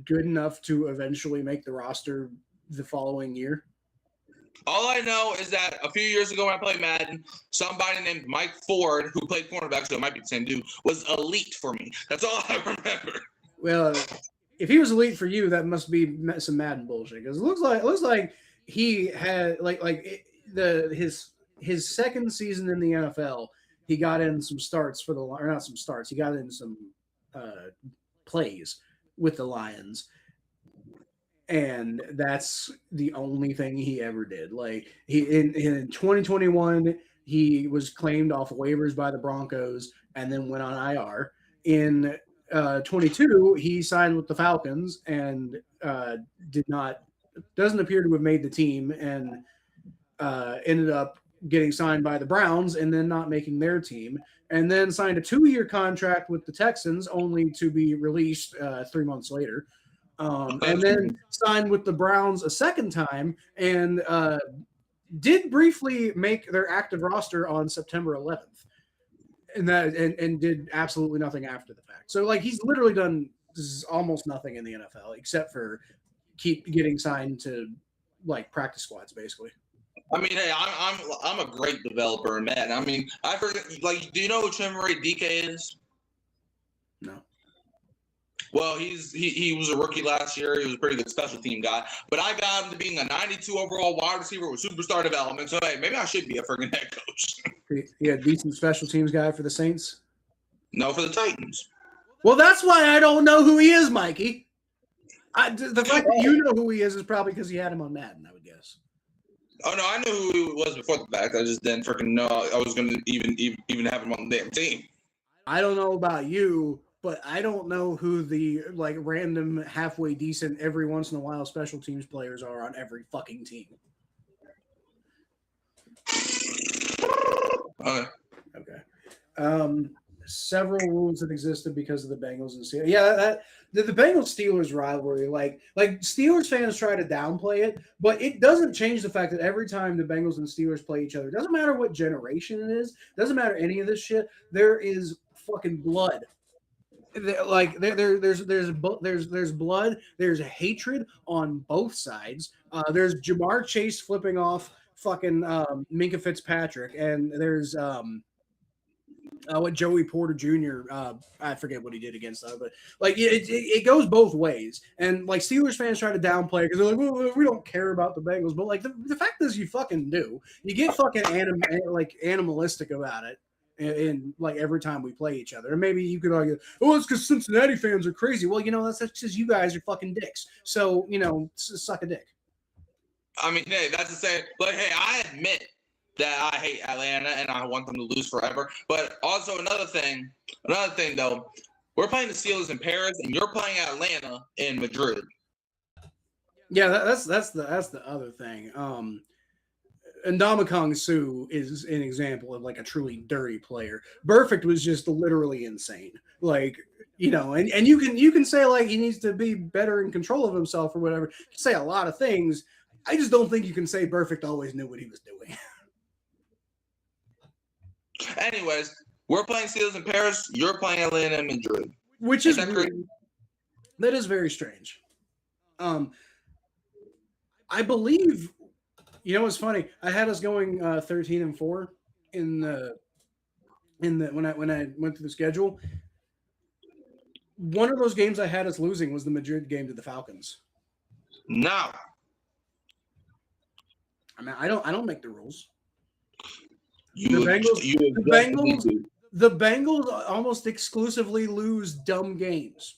good enough to eventually make the roster the following year. All I know is that a few years ago when I played Madden, somebody named Mike Ford, who played cornerback, so it might be the same dude, was elite for me. That's all I remember. Well, if he was elite for you, that must be some Madden bullshit. Because it looks like he had his second season in the NFL, he got in some starts for not some starts. He got in some plays with the Lions. And that's the only thing he ever did. Like in 2021, he was claimed off waivers by the Broncos and then went on IR. In 22, he signed with the Falcons and doesn't appear to have made the team. And ended up getting signed by the Browns and then not making their team, and then signed a 2-year contract with the Texans, only to be released 3 months later. And then signed with the Browns a second time and did briefly make their active roster on September 11th, and did absolutely nothing after the fact. So like he's literally done almost nothing in the NFL except for keep getting signed to like practice squads, basically. I mean, hey, I'm a great developer, man. I mean, I forget. Like, do you know who Chimere DK is? No. Well, he was a rookie last year. He was a pretty good special team guy. But I got him to being a 92 overall wide receiver with superstar development. So hey, maybe I should be a freaking head coach. Yeah, decent special teams guy for the Saints. No, for the Titans. Well, that's why I don't know who he is, Mikey. The fact that you know who he is probably because you had him on Madden, I would guess. Oh no, I knew who he was before the fact. I just didn't freaking know I was going to even have him on the damn team. I don't know about you, but I don't know who the like random halfway decent every once in a while special teams players are on every fucking team. Okay. Several rules that existed because of the Bengals and Steelers. Yeah, the Bengals Steelers rivalry, like Steelers fans try to downplay it, but it doesn't change the fact that every time the Bengals and Steelers play each other, doesn't matter what generation it is, doesn't matter any of this shit. There is fucking blood. Like there's blood. There's hatred on both sides. There's Jamar Chase flipping off fucking Minkah Fitzpatrick, and there's what Joey Porter Jr. I forget what he did against that, but like it goes both ways. And like Steelers fans try to downplay because they're like, well, we don't care about the Bengals, but like the fact is, you fucking do. You get fucking animalistic about it. And like every time we play each other, and maybe you could argue, oh, it's because Cincinnati fans are crazy. Well, that's just you guys are fucking dicks. So suck a dick. I mean, hey, that's the same. But hey, I admit that I hate Atlanta and I want them to lose forever. But also another thing though, we're playing the Steelers in Paris, and you're playing Atlanta in Madrid. Yeah, that's the other thing. And Ndamukong Suh is an example of like a truly dirty player. Burfict was just literally insane. Like, and you can say like he needs to be better in control of himself or whatever. You can say a lot of things. I just don't think you can say Burfict always knew what he was doing. Anyways, we're playing Steelers in Paris. You're playing Atlanta in Madrid. Which is weird. That is very strange. I believe. What's funny? I had us going 13-4 in the when I went through the schedule. One of those games I had us losing was the Madrid game to the Falcons. No. I mean, I don't make the rules. The Bengals almost exclusively lose dumb games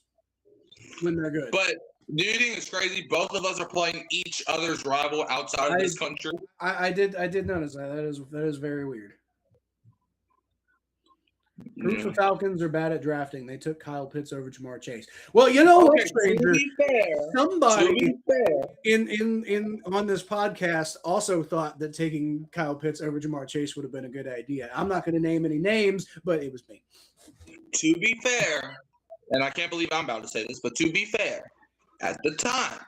when they're good. But do you think it's crazy? Both of us are playing each other's rival outside of this country. I did notice that. That is very weird. Groups of Falcons are bad at drafting. They took Kyle Pitts over Jamar Chase. Well, what, stranger? Somebody in on this podcast also thought that taking Kyle Pitts over Jamar Chase would have been a good idea. I'm not going to name any names, but it was me. To be fair, and I can't believe I'm about to say this, but to be fair, at the time,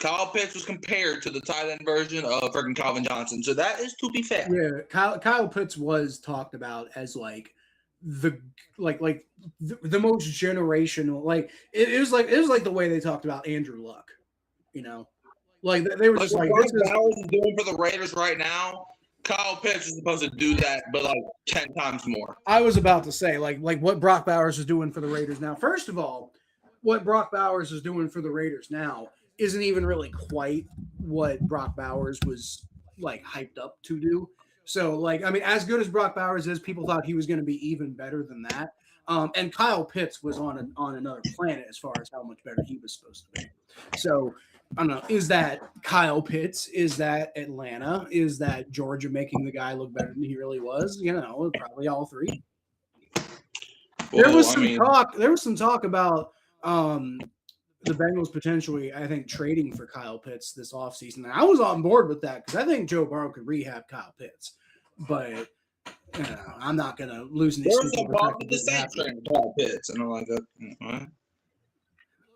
Kyle Pitts was compared to the tight end version of freaking Calvin Johnson. So that is to be fair. Yeah, Kyle Pitts was talked about as like the most generational. Like it was like the way they talked about Andrew Luck. Like they were just like this is Bowers is doing for the Raiders right now. Kyle Pitts is supposed to do that, but like 10 times more. I was about to say like what Brock Bowers is doing for the Raiders now. First of all, what Brock Bowers is doing for the Raiders now isn't even really quite what Brock Bowers was like hyped up to do. So like, I mean, as good as Brock Bowers is, people thought he was going to be even better than that. And Kyle Pitts was on another planet as far as how much better he was supposed to be. So I don't know. Is that Kyle Pitts? Is that Atlanta? Is that Georgia making the guy look better than he really was? Probably all three. Well, there was some talk about the Bengals potentially, I think, trading for Kyle Pitts this offseason. And I was on board with that because I think Joe Burrow could rehab Kyle Pitts. But I'm not going to lose any There's sleep no over problem with the Saints trading Kyle Pitts. And I'm like, what?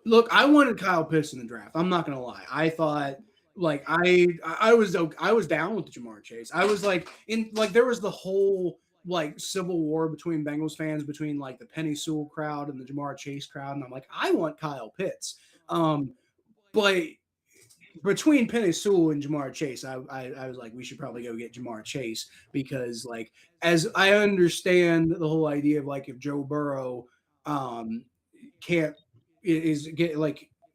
Look, I wanted Kyle Pitts in the draft. I'm not going to lie. I thought like I was down with Jamar Chase. I was like there was the whole like civil war between Bengals fans between like the Penny Sewell crowd and the Jamar Chase crowd, and I'm like, I want Kyle Pitts. But between Penny Sewell and Jamar Chase, I was like, we should probably go get Jamar Chase because like as I understand the whole idea of like if Joe Burrow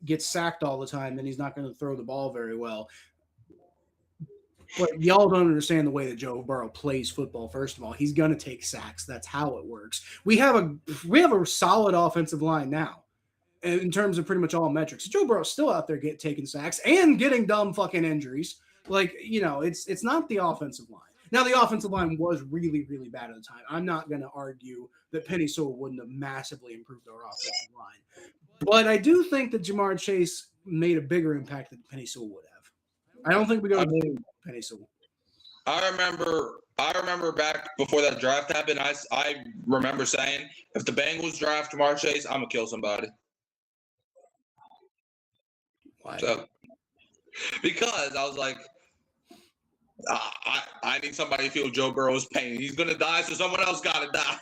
gets sacked all the time, then he's not going to throw the ball very well. But y'all don't understand the way that Joe Burrow plays football. First of all, he's going to take sacks. That's how it works. We have a solid offensive line now in terms of pretty much all metrics. Joe Burrow's still out there taking sacks and getting dumb fucking injuries. Like, it's not the offensive line. Now, the offensive line was really, really bad at the time. I'm not going to argue that Penny Sewell wouldn't have massively improved our offensive line. But I do think that Jamar Chase made a bigger impact than Penny Sewell would have. I don't think we go to Penny Sewell. I remember back before that draft happened, I remember saying, if the Bengals draft Jamar Chase, I'm going to kill somebody. Why? So, because I was like, I need somebody to feel Joe Burrow's pain. He's going to die, so someone else got to die.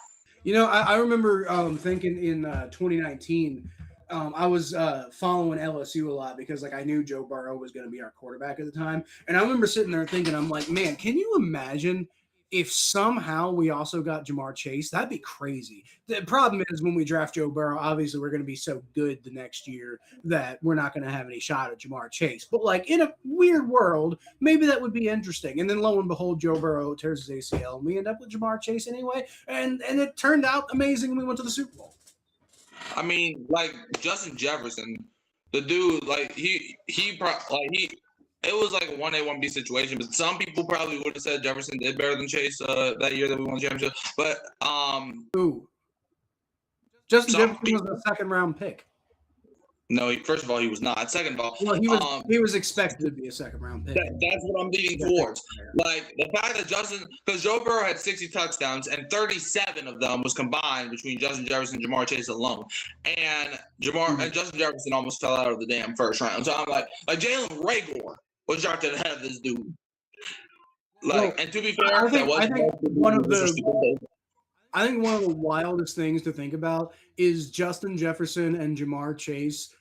I remember thinking in 2019, I was following LSU a lot because like I knew Joe Burrow was going to be our quarterback at the time. And I remember sitting there thinking, I'm like, man, can you imagine if somehow we also got Jamar Chase? That'd be crazy. The problem is when we draft Joe Burrow, obviously we're going to be so good the next year that we're not going to have any shot at Jamar Chase. But like in a weird world, maybe that would be interesting. And then lo and behold, Joe Burrow tears his ACL and we end up with Jamar Chase anyway. And it turned out amazing and we went to the Super Bowl. I mean, like Justin Jefferson, the dude, like it was like a 1A, 1B situation, but some people probably would have said Jefferson did better than Chase that year that we won the championship. But Justin Jefferson was a second round pick. No, first of all, he was not. Second of all, well, he was expected to be a second round pick. That's what I'm leaning towards. Like the fact that because Joe Burrow had 60 touchdowns and 37 of them was combined between Justin Jefferson and Jamar Chase alone, and Justin Jefferson almost fell out of the damn first round. So I'm like Jalen Reagor was drafted ahead of this dude. And to be fair, I think one of the wildest things to think about is Justin Jefferson and Jamar Chase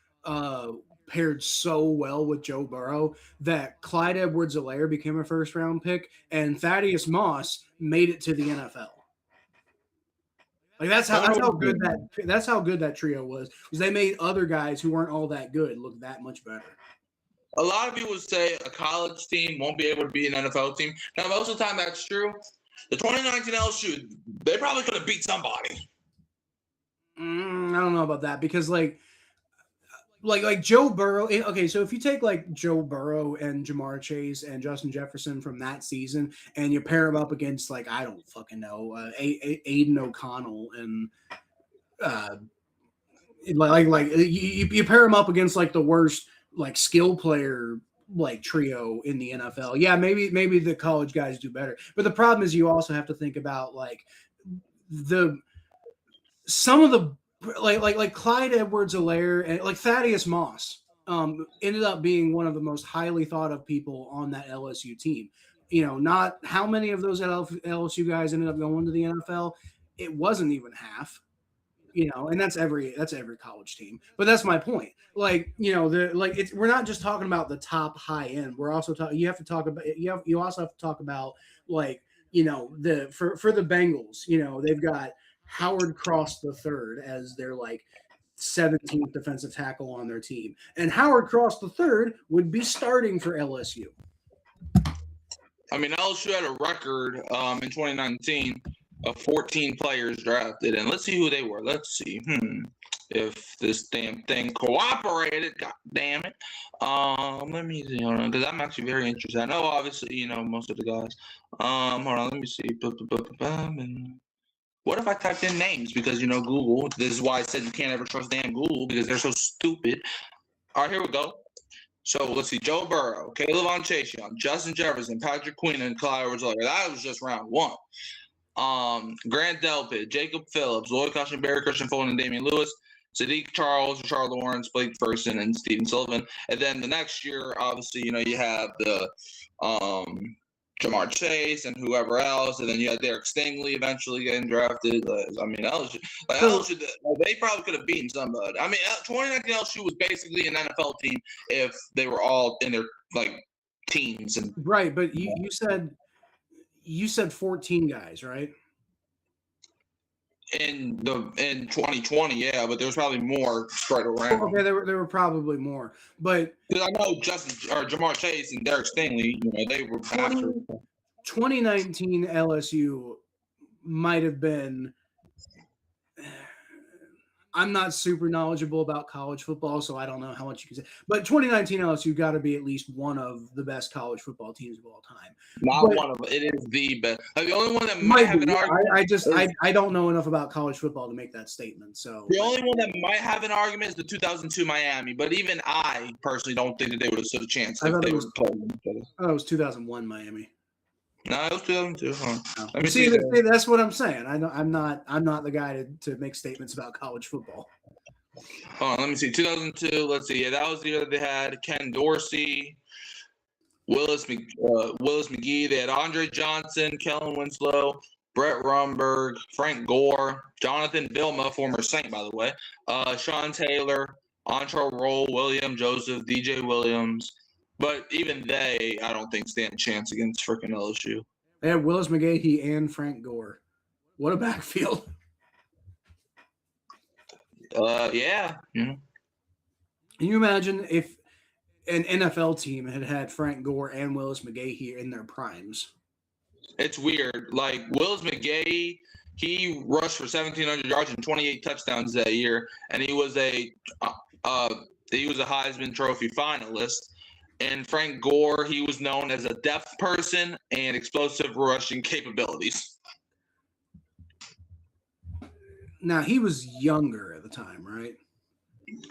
paired so well with Joe Burrow that Clyde Edwards-Helaire became a first-round pick and Thaddeus Moss made it to the NFL. Like that's how good that trio was. Because they made other guys who weren't all that good look that much better. A lot of people would say a college team won't be able to be an NFL team. Now, most of the time that's true. The 2019 LSU, they probably could have beat somebody. I don't know about that because like Joe Burrow. Okay, so if you take like Joe Burrow and Jamar Chase and Justin Jefferson from that season, and you pair them up against like I don't fucking know, Aiden O'Connell and you pair them up against like the worst like skill player like trio in the NFL. Yeah, maybe the college guys do better. But the problem is you also have to think about like some of the like Clyde Edwards-Helaire and like Thaddeus Moss ended up being one of the most highly thought of people on that LSU team. Not how many of those LSU guys ended up going to the NFL. It wasn't even half. And that's every college team. But that's my point. Like, we're not just talking about the top high end. We're also you also have to talk about like, for the Bengals, they've got Howard Cross III as their like 17th defensive tackle on their team. And Howard Cross III would be starting for LSU. I mean, LSU had a record in 2019 of 14 players drafted, and let's see who they were. Let's see. If this damn thing cooperated, god damn it. Let me see, hold on, because I'm actually very interested. I know, obviously, most of the guys. Hold on, let me see. What if I typed in names? Because Google. This is why I said you can't ever trust damn Google because they're so stupid. All right, here we go. So let's see: Joe Burrow, Caleb Von Chaseon, Justin Jefferson, Patrick Queen, and Clyde Edwards-Helaire. That was just round one. Grant Delpit, Jacob Phillips, Lloyd Cushenberry, Christian Fulton, and Damian Lewis, Sadiq Charles, Richard Lawrence, Blake Ferguson, and Steven Sullivan. And then the next year, obviously, you have the Jamar Chase and whoever else, and then you had Derek Stingley eventually getting drafted. I mean, LSU, they probably could have beaten somebody. I mean, 2019 LSU was basically an NFL team if they were all in their teens. And right, but you said 14 guys, right? In 2020, yeah, but there's probably more spread around. Okay, there were probably more, but I know Jamar Chase and Derek Stingley, they were after. 2019 LSU might have been. I'm not super knowledgeable about college football, so I don't know how much you can say. But 2019 LSU got to be at least one of the best college football teams of all time. One of them. It is the best. The only one that might have an argument. I don't know enough about college football to make that statement. So the only one that might have an argument is the 2002 Miami. But even I personally don't think that they would have stood a chance if they were playing each other. Oh, it was 2001 Miami. No, it was 2002. Let me see. That's what I'm saying. I'm not the guy to make statements about college football. Let me see. 2002. Let's see. Yeah, that was the year that they had Ken Dorsey, Willis McGee. They had Andre Johnson, Kellen Winslow, Brett Rumberg, Frank Gore, Jonathan Vilma, former Saint, by the way, Sean Taylor, Antrell Roll, William Joseph, DJ Williams. But even they, I don't think, stand a chance against freaking LSU. They had Willis McGahee and Frank Gore. What a backfield. Yeah. Can you imagine if an NFL team had Frank Gore and Willis McGahee in their primes? It's weird. Like, Willis McGahee, he rushed for 1,700 yards and 28 touchdowns that year, and he was a Heisman Trophy finalist. And Frank Gore, he was known as a depth person and explosive rushing capabilities. Now, he was younger at the time, right?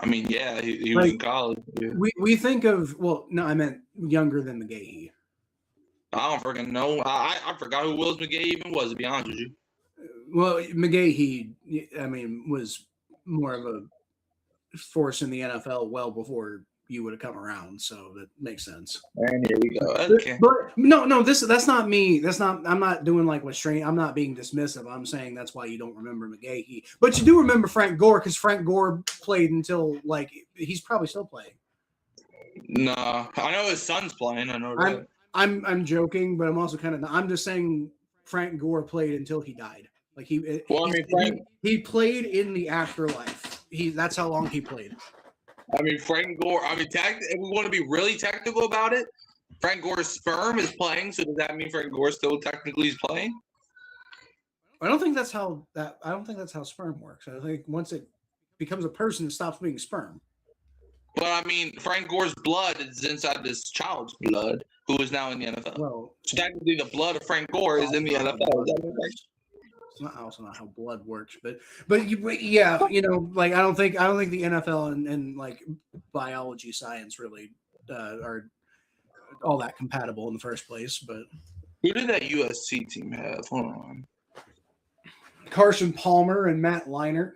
I mean, yeah, he was in college. Yeah. We think of, I meant younger than McGahee. I don't freaking know. I forgot who Willis McGahee even was, to be honest with you. Well, McGahee, I mean, was more of a force in the NFL well before you would have come around, so that makes sense. And here we go. Okay. But no, that's not me. I'm not doing like what strange. I'm not being dismissive. I'm saying that's why you don't remember McGahee. But you do remember Frank Gore because Frank Gore played until he's probably still playing. No, I know his son's playing. I know that. I'm joking, but I'm also I'm just saying Frank Gore played until he died. He played in the afterlife. That's how long he played. I mean, Frank Gore, if we want to be really technical about it, Frank Gore's sperm is playing, so does that mean Frank Gore still technically is playing? I don't think that's how sperm works. I think once it becomes a person, it stops being sperm. But I mean, Frank Gore's blood is inside this child's blood, who is now in the NFL. Well, so technically, the blood of Frank Gore is in the NFL. It's not also not how blood works, but yeah, I don't think the NFL and like biology science really are all that compatible in the first place. But who did that USC team have? Hold on. Carson Palmer and Matt Leinart.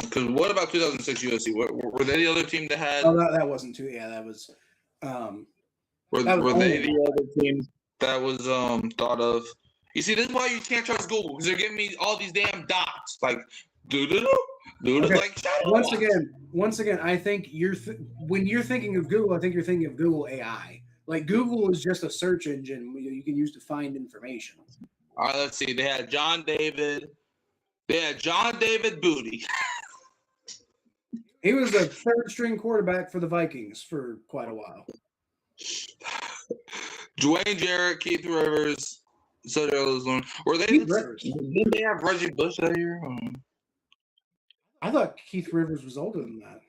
Because what about 2006 USC? Were they the other team that had? Oh, that wasn't too. Yeah, that was. Were they the other team that was thought of? You see, this is why you can't trust Google because they're giving me all these damn dots. Like, okay. Like. Once again, I think when you're thinking of Google, I think you're thinking of Google AI. Like Google is just a search engine you can use to find information. All right, let's see. They had John David Booty. He was the third-string quarterback for the Vikings for quite a while. Dwayne Jarrett, Keith Rivers. So there was one. Did they have Reggie Bush that year? I thought Keith Rivers was older than that.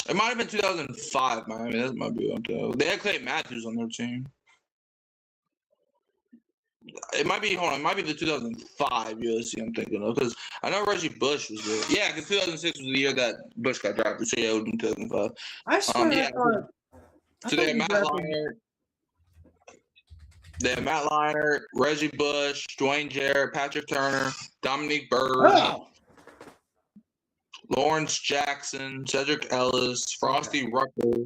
It might have been 2005, Miami. That might be one too. They had Clay Matthews on their team. It might be. Hold on. It might be the 2005 USC I'm thinking of because I know Reggie Bush was there. Yeah, because 2006 was the year that Bush got drafted. So yeah, it would be 2005. I swear. Yeah. I So thought they had we Matt drafted- Leinart. They had Matt Leinart, Reggie Bush, Dwayne Jarrett, Patrick Turner, Dominique Byrd, Oh, Lawrence Jackson, Cedric Ellis, Frosty Rucker,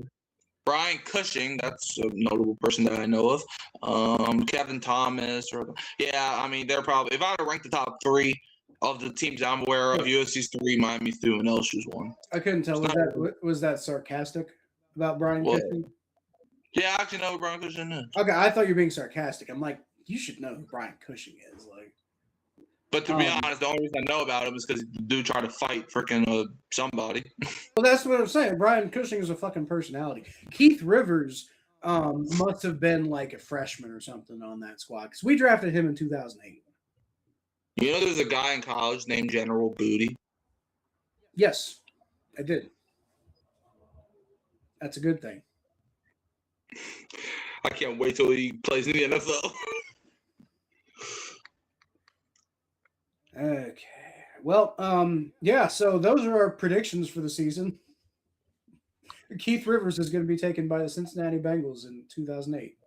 Brian Cushing. That's a notable person that I know of. Kevin Thomas. Yeah, I mean, they're probably. If I had to rank the top 3 of the teams I'm aware of, USC's 3, Miami's 2, and LSU's 1. I couldn't tell. Was that sarcastic about Brian What? Cushing? Yeah, I actually know who Brian Cushing is. Okay, I thought you were being sarcastic. I'm like, you should know who Brian Cushing is. Like, But to be honest, the only reason I know about him is because the dude tried to fight freaking somebody. well, that's what I'm saying. Brian Cushing is a fucking personality. Keith Rivers must have been like a freshman or something on that squad because we drafted him in 2008. You know, there's a guy in college named General Booty. Yes, I did. That's a good thing. I can't wait till he plays in the NFL. Okay. Well, yeah, so those are our predictions for the season. Keith Rivers is going to be taken by the Cincinnati Bengals in 2008.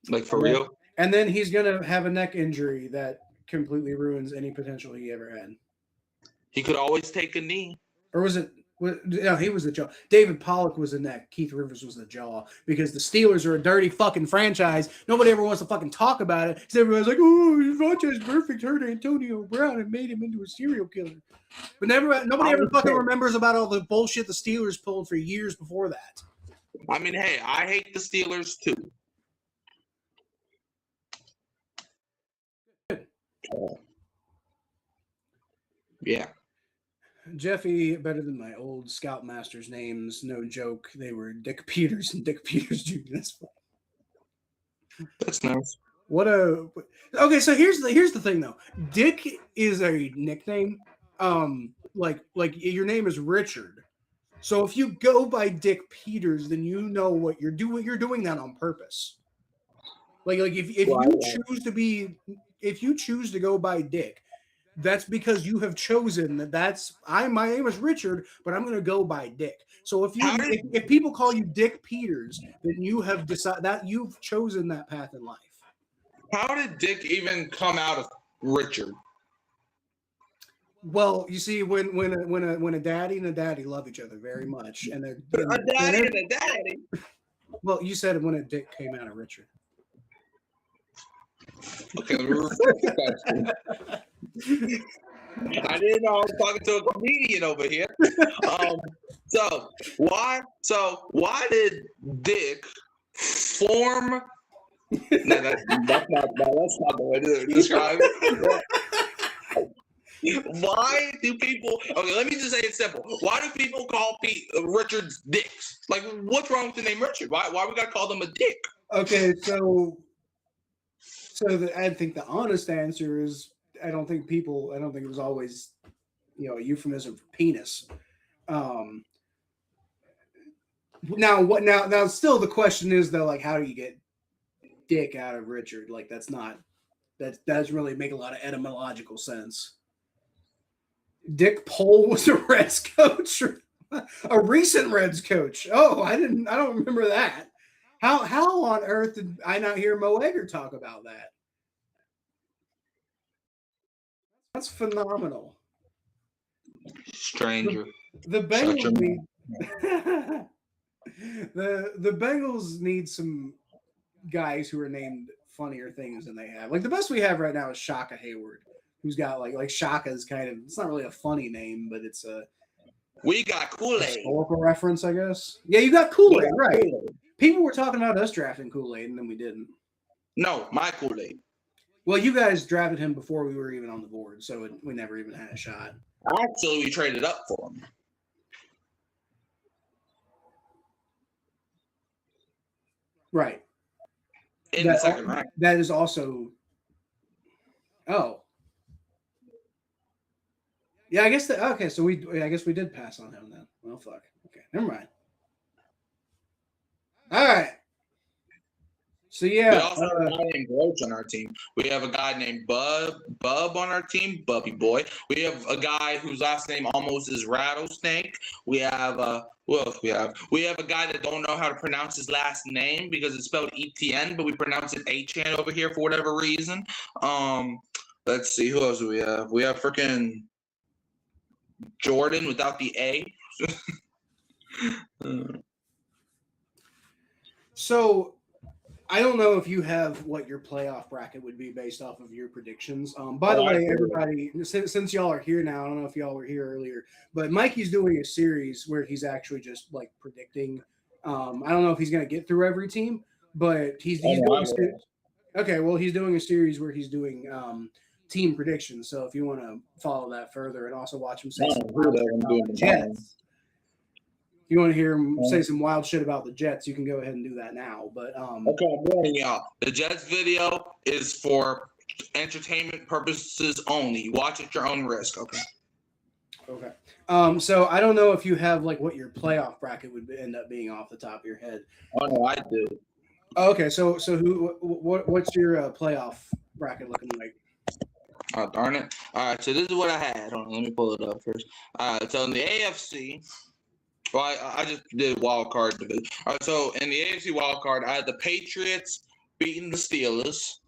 Like, for real? And then he's going to have a neck injury that completely ruins any potential he ever had. He could always take a knee. Or was it? No, he was the jaw. David Pollock was the neck. Keith Rivers was the jaw because the Steelers are a dirty fucking franchise. Nobody ever wants to fucking talk about it because everyone's like, oh, Vontaze Burfict hurt Antonio Brown and made him into a serial killer. But nobody ever fucking remembers about all the bullshit the Steelers pulled for years before that. I mean, hey, I hate the Steelers too. Yeah. Jeffy, better than my old Scoutmaster's names. No joke. They were Dick Peters and Dick Peters Jr. That's nice. Okay, so here's the thing though. Dick is a nickname. Like your name is Richard. So if you go by Dick Peters, then you know what you're doing. You're doing that on purpose. Like if you choose to go by Dick, that's because you have chosen my name is Richard, but I'm going to go by Dick. So if people call you Dick Peters, then you have decided that you've chosen that path in life. How did Dick even come out of Richard? Well, you see, when a daddy and a daddy love each other very much, and a daddy and a daddy. Well, you said when a Dick came out of Richard. Okay, let me refresh that. I didn't know I was talking to a comedian over here. So why did Dick form? No, that's not the way to describe it. Why do people? Okay, let me just say it simple. Why do people call Richards dicks? Like, what's wrong with the name Richard? Why we gotta call them a dick? Okay, so I think the honest answer is I don't think it was always, a euphemism for penis. Now still the question is though, like, how do you get Dick out of Richard? Like, that doesn't really make a lot of etymological sense. Dick Pohl was a Reds coach, a recent Reds coach. Oh, I don't remember that. How on earth did I not hear Mo Egger talk about that? That's phenomenal. Stranger. The Bengals need the Bengals need some guys who are named funnier things than they have. Like, the best we have right now is Shaka Hayward, who's got like Shaka's kind of, it's not really a funny name, but it's a we got Kool-Aid. Historical reference, I guess. Yeah, you got Kool-Aid, right? Kool-Aid. People were talking about us drafting Kool-Aid, and then we didn't. No, my Kool-Aid. Well, you guys drafted him before we were even on the board, so we never even had a shot. Actually, we traded up for him. Right. In the second round. That is also. Oh. Yeah, I guess okay. So I guess we did pass on him then. Well, fuck. Okay, never mind. All right. So yeah, we also have a guy named Roach on our team. We have a guy named Bub on our team, Bubby Boy. We have a guy whose last name almost is Rattlesnake. We have who else we have? We have a guy that don't know how to pronounce his last name because it's spelled ETN, but we pronounce it HN over here for whatever reason. Let's see, who else do we have? We have freaking Jordan without the A. So I don't know if you have what your playoff bracket would be based off of your predictions. By the way, everybody, since y'all are here now, I don't know if y'all were here earlier, but Mikey's doing a series where he's actually just like predicting. I don't know if he's going to get through every team, but he's doing. Okay, well, he's doing a series where he's doing team predictions. So if you want to follow that further and also watch him say some wild shit about the Jets. If you want to hear him say some wild shit about the Jets, you can go ahead and do that now. But okay, I'm warning y'all. The Jets video is for entertainment purposes only. Watch at your own risk. Okay. Okay. So I don't know if you have like what your playoff bracket would end up being off the top of your head. Oh no, I do. Okay, so what's your playoff bracket looking like? Oh, darn it. All right, so this is what I had. Hold on, let me pull it up first. All right, so in the AFC, well, I just did wild card division. All right, so in the AFC wild card, I had the Patriots beating the Steelers,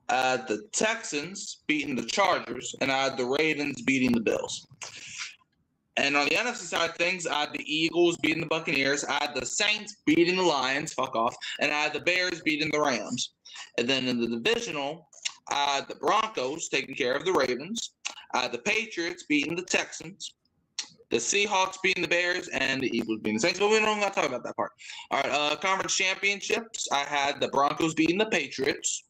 I had the Texans beating the Chargers, and I had the Ravens beating the Bills. And on the NFC side of things, I had the Eagles beating the Buccaneers, I had the Saints beating the Lions, fuck off, and I had the Bears beating the Rams. And then in the divisional, I had the Broncos taking care of the Ravens, I had the Patriots beating the Texans, the Seahawks beating the Bears, and the Eagles beating the Saints. But we don't got to talk about that part. All right, conference championships, I had the Broncos beating the Patriots,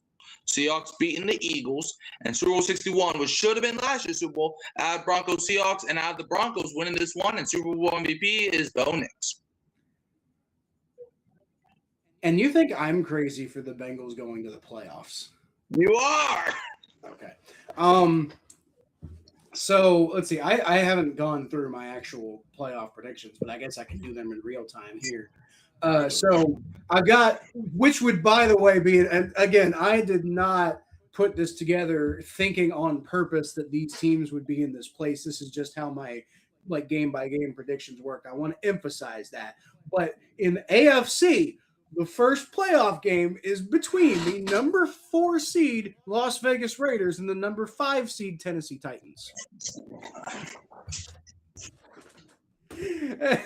Seahawks beating the Eagles, and Super Bowl 61, which should have been last year's Super Bowl. I had Broncos Seahawks, and I had the Broncos winning this one, and Super Bowl MVP is Bo Nix. And you think I'm crazy for the Bengals going to the playoffs? You are. Okay. So let's see. I haven't gone through my actual playoff predictions, but I guess I can do them in real time here. So I've got, which would, by the way, be, and again, I did not put this together thinking on purpose that these teams would be in this place. This is just how my like game by game predictions work. I want to emphasize that. But in the AFC, the first playoff game is between the number 4 seed Las Vegas Raiders and the number 5 seed Tennessee Titans.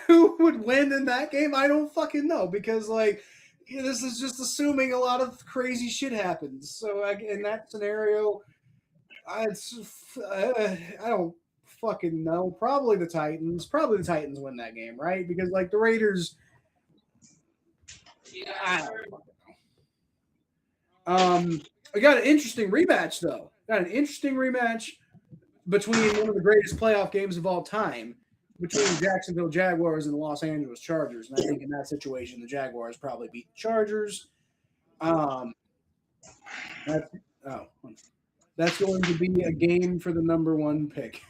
Who would win in that game? I don't fucking know, because like this is just assuming a lot of crazy shit happens. So in that scenario, I don't fucking know. Probably the Titans. Probably the Titans win that game, right? Because like the Raiders. I got an interesting rematch though. Got an interesting rematch between one of the greatest playoff games of all time, between Jacksonville Jaguars and the Los Angeles Chargers. And I think in that situation, the Jaguars probably beat the Chargers. That's going to be a game for the number 1 pick.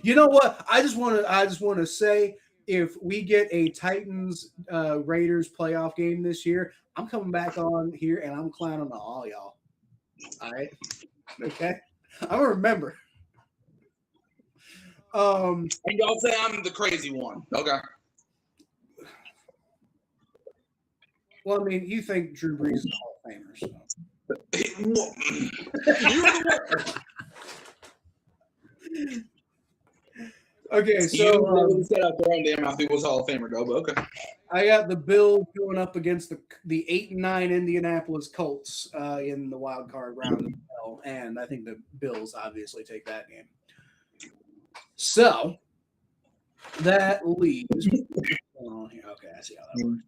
You know what? I just want to say, if we get a Titans Raiders playoff game this year, I'm coming back on here and I'm clowning on all y'all. All right. Okay. I'm gonna remember. And y'all say I'm the crazy one. Okay. Well, I mean, you think Drew Brees is a Hall of Famer, so. Okay, so said I throw damn, I think was Hall of Famer though, but okay. I got the Bills going up against the 8-9 Indianapolis Colts in the wild card round as well, and I think the Bills obviously take that game. So that leaves. Okay, I see how that works.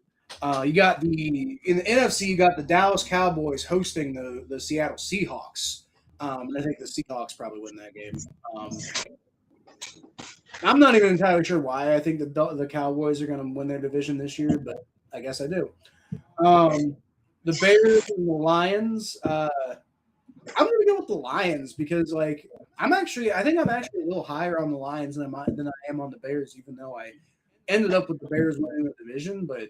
You got in the NFC, you got the Dallas Cowboys hosting the Seattle Seahawks. And I think the Seahawks probably win that game. I'm not even entirely sure why I think the Cowboys are going to win their division this year, but I guess I do. The Bears and the Lions. I'm going to go with the Lions because, like, I think I'm actually a little higher on the Lions than I am on the Bears, even though I ended up with the Bears winning the division. But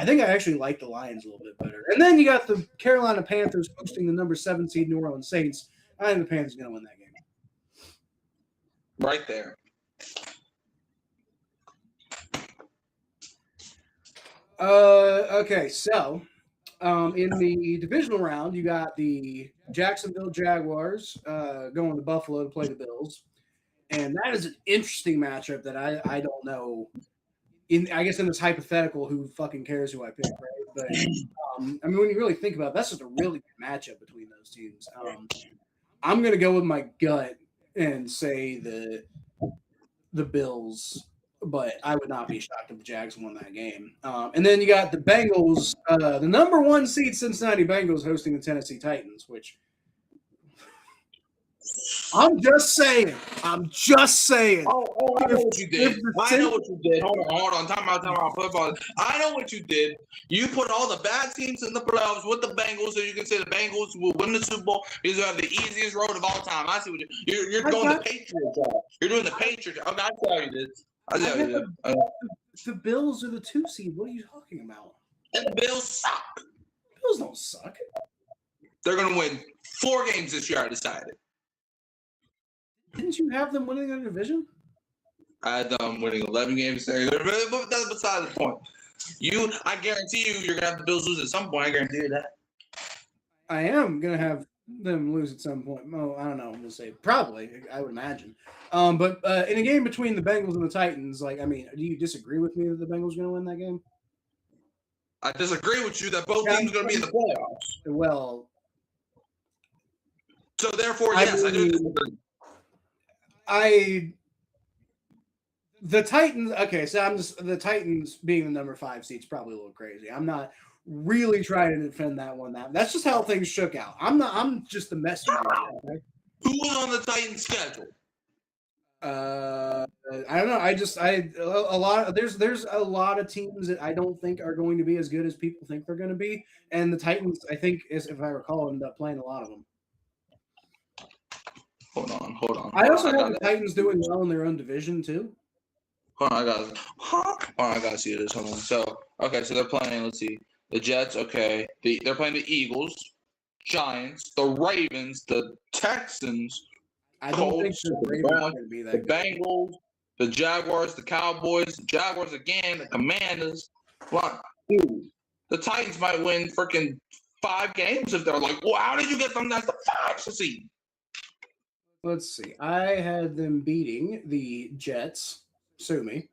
I think I actually like the Lions a little bit better. And then you got the Carolina Panthers hosting the number 7 seed New Orleans Saints. I think the Panthers are going to win that game. Right there. Okay, so in the divisional round, you got the Jacksonville Jaguars going to Buffalo to play the Bills. And that is an interesting matchup that I don't know. I guess in this hypothetical, who fucking cares who I pick, right? But I mean, when you really think about it, that's just a really good matchup between those teams. I'm gonna go with my gut and say the Bills, but I would not be shocked if the Jags won that game. And then you got the Bengals, the number 1 seed Cincinnati Bengals hosting the Tennessee Titans, which I'm just saying. Oh, I know what you did. I know what you did. Hold on. Time out football. I know what you did. You put all the bad teams in the playoffs with the Bengals, so you can say the Bengals will win the Super Bowl because you have the easiest road of all time. I see what you're going the Patriots job. You're doing the Patriots. Okay, I tell you this. The Bills are the 2 seed. What are you talking about? And the Bills suck. The Bills don't suck. They're going to win 4 games this year, I decided. Didn't you have them winning their division? I had them winning 11 games there, but that's beside the point. I guarantee you're going to have the Bills lose at some point. I guarantee you that. I am going to have them lose at some point. Oh, I don't know. I'm going to say probably, I would imagine. But in a game between the Bengals and the Titans, do you disagree with me that the Bengals are going to win that game? I disagree with you that both teams are going to be in the playoffs. Well. So therefore, yes, I do disagree. The Titans. Okay, so the Titans being the number 5 seed is probably a little crazy. I'm not really trying to defend that one. That's just how things shook out. I'm just the messenger. Okay? Who was on the Titans schedule? I don't know. There's a lot of teams that I don't think are going to be as good as people think they're going to be, and the Titans, I think, if I recall, ended up playing a lot of them. Hold on. I also have the Titans doing well in their own division too. Hold on, I gotta see this. Hold on. So they're playing. Let's see, the Jets. Okay, they're playing the Eagles, Giants, the Ravens, the Texans. I don't Colts, think the Ravens are going to be that good. Bengals, the Jaguars, the Cowboys, the Jaguars again, the Commanders. What? Dude, the Titans might win freaking 5 games if they're like, well, how did you get them as the 5 seed? Let's see. I had them beating the Jets. Sue me.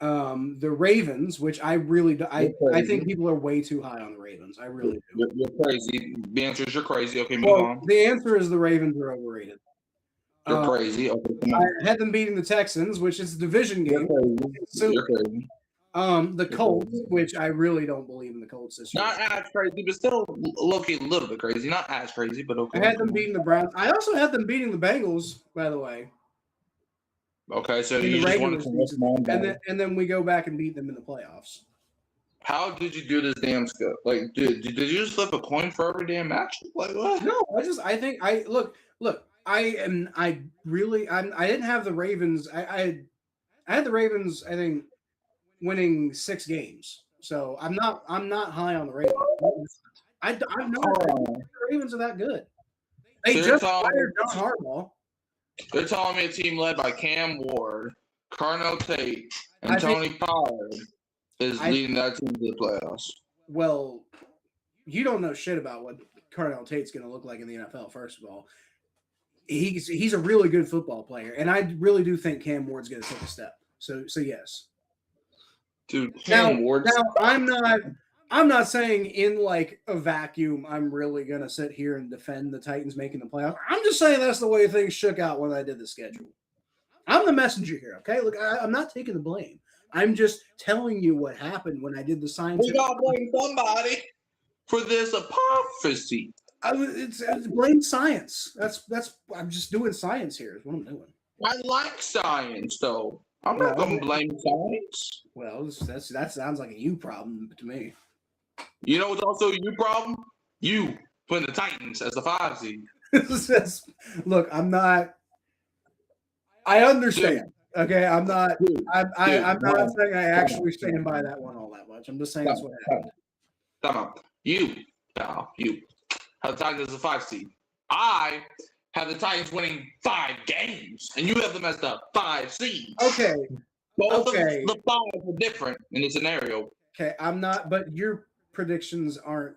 The Ravens, which I really do. I think people are way too high on the Ravens. I really do. You're crazy. The answer is you're crazy. Okay, move on. The answer is the Ravens are overrated. You're crazy. Okay, come on. I had them beating the Texans, which is a division game. You're crazy. The Colts, which I really don't believe in the Colts this year. Not as crazy, but still low-key a little bit crazy. Not as crazy, but okay. I had them beating the Browns. I also had them beating the Bengals, by the way. Okay, so you just wanted to and then we go back and beat them in the playoffs. How did you do this damn stuff? Like, did you just flip a coin for every damn match? Like what? No, I didn't have the Ravens. I had the Ravens, I think, winning 6 games. So I'm not high on the Ravens. I know the Ravens are that good. They just fired John Harbaugh. They're telling me a team led by Cam Ward, Carnell Tate, and Tony Pollard is leading that team to the playoffs. Well, you don't know shit about what Carnell Tate's going to look like in the NFL, first of all. He's a really good football player, and I really do think Cam Ward's going to take a step. So yes. Dude, Cam Ward. Now, I'm not saying in like a vacuum I'm really going to sit here and defend the Titans making the playoffs. I'm just saying that's the way things shook out when I did the schedule. I'm the messenger here, okay? Look, I'm not taking the blame. I'm just telling you what happened when I did the science. We got to blame somebody for this apophacy. It's blame science. That's I'm just doing science here is what I'm doing. I like science, though. I'm not going to blame science. Well, that sounds like a you problem to me. You know what's also a you problem? You putting the Titans as the 5 seed. Look, I'm not. I understand. Okay, I'm not. I'm not saying I actually stand by that one all that much. much. I'm just saying that's what happened. Come on. You have the Titans as a 5 seed. I have the Titans winning 5 games, and you have them as the 5 seed. Okay. Both of the 5 are different in the scenario. Okay, I'm not, but your predictions aren't.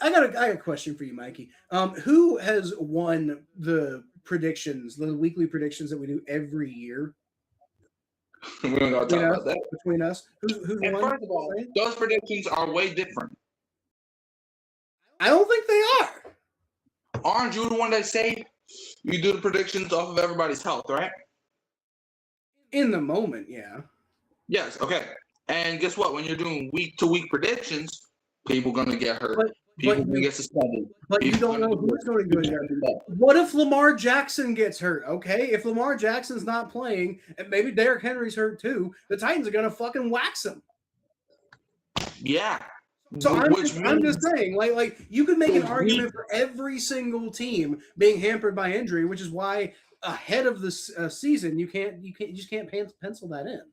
I got a question for you, Mikey. Who has won the predictions, the weekly predictions that we do every year? We're going to talk about that. Between us. Who's and won? First of all, those predictions are way different. I don't think they are. Aren't you the one that say you do the predictions off of everybody's health, right? In the moment, yeah. Yes, okay. And guess what? When you're doing week-to-week predictions, people are going to get hurt. People going to get suspended. But you don't know who's going to get hurt. What if Lamar Jackson gets hurt? Okay, if Lamar Jackson's not playing, and maybe Derrick Henry's hurt too, the Titans are going to fucking wax him. Yeah. So I'm just saying, like you could make an argument for every single team being hampered by injury, which is why ahead of this season you just can't pencil that in.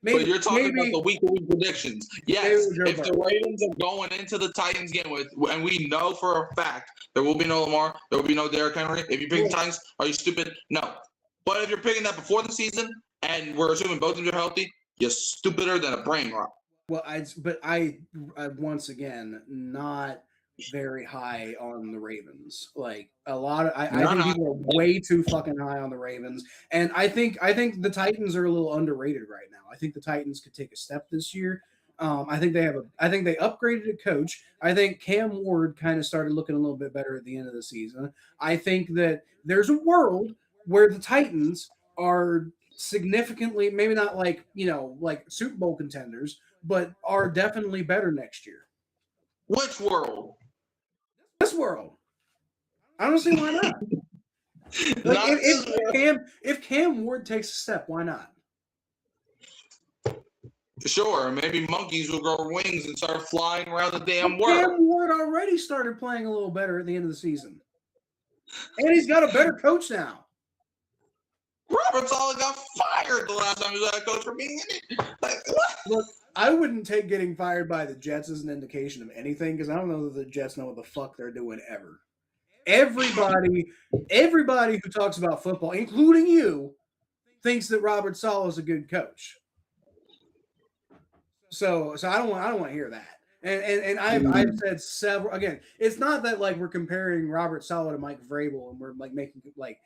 Maybe, but you're talking about the week-to-week predictions. Yes, if the Ravens are going into the Titans game and we know for a fact there will be no Lamar, there will be no Derrick Henry. If you pick the Titans, are you stupid? No. But if you're picking that before the season and we're assuming both of them are healthy, you're stupider than a brain rot. Well, I once again not very high on the Ravens. Like a lot of, I think people are way too fucking high on the Ravens, and I think the Titans are a little underrated right now. I think the Titans could take a step this year. I think they upgraded a coach. I think Cam Ward kind of started looking a little bit better at the end of the season. I think that there's a world where the Titans are significantly, maybe not like Super Bowl contenders, but are definitely better next year. Which world? This world. I don't see why not. Like if Cam Ward takes a step, why not? Sure, maybe monkeys will grow wings and start flying around the damn world. Cam Ward already started playing a little better at the end of the season, and he's got a better coach now. Robert Saleh got fired the last time he was head coach for being in it. Like, what? Look, I wouldn't take getting fired by the Jets as an indication of anything because I don't know that the Jets know what the fuck they're doing ever. Everybody who talks about football, including you, thinks that Robert Saleh is a good coach. So I don't want to hear that. And I've said several, again, it's not that like we're comparing Robert Saleh to Mike Vrabel and we're like making like,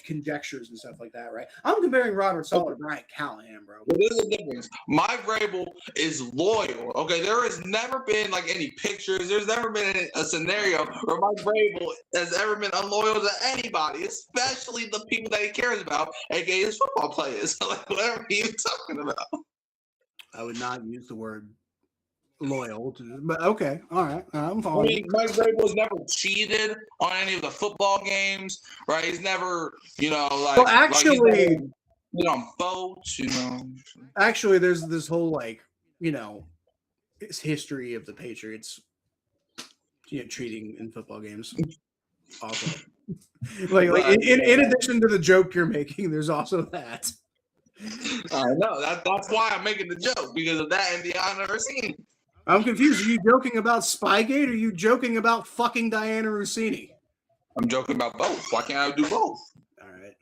conjectures and stuff like that, right? I'm comparing Robert Saleh to Brian Callahan, bro. Well, there's a difference. Mike Vrabel is loyal. Okay, there has never been like any pictures. There's never been a scenario where Mike Vrabel has ever been unloyal to anybody, especially the people that he cares about, aka his football players. Like whatever are you talking about? I would not use the word loyal to, but okay, all right, I'm following. I mean, Mike Vrabel's never cheated on any of the football games, right? He's never, like. Well, actually, like on boats, Actually, there's this whole it's history of the Patriots, cheating in football games. Also, in addition to the joke you're making, there's also that. I know that's why I'm making the joke because of that and the Diana Rossini. I'm confused. Are you joking about Spygate or are you joking about fucking Diana Rossini? I'm joking about both. Why can't I do both? All right.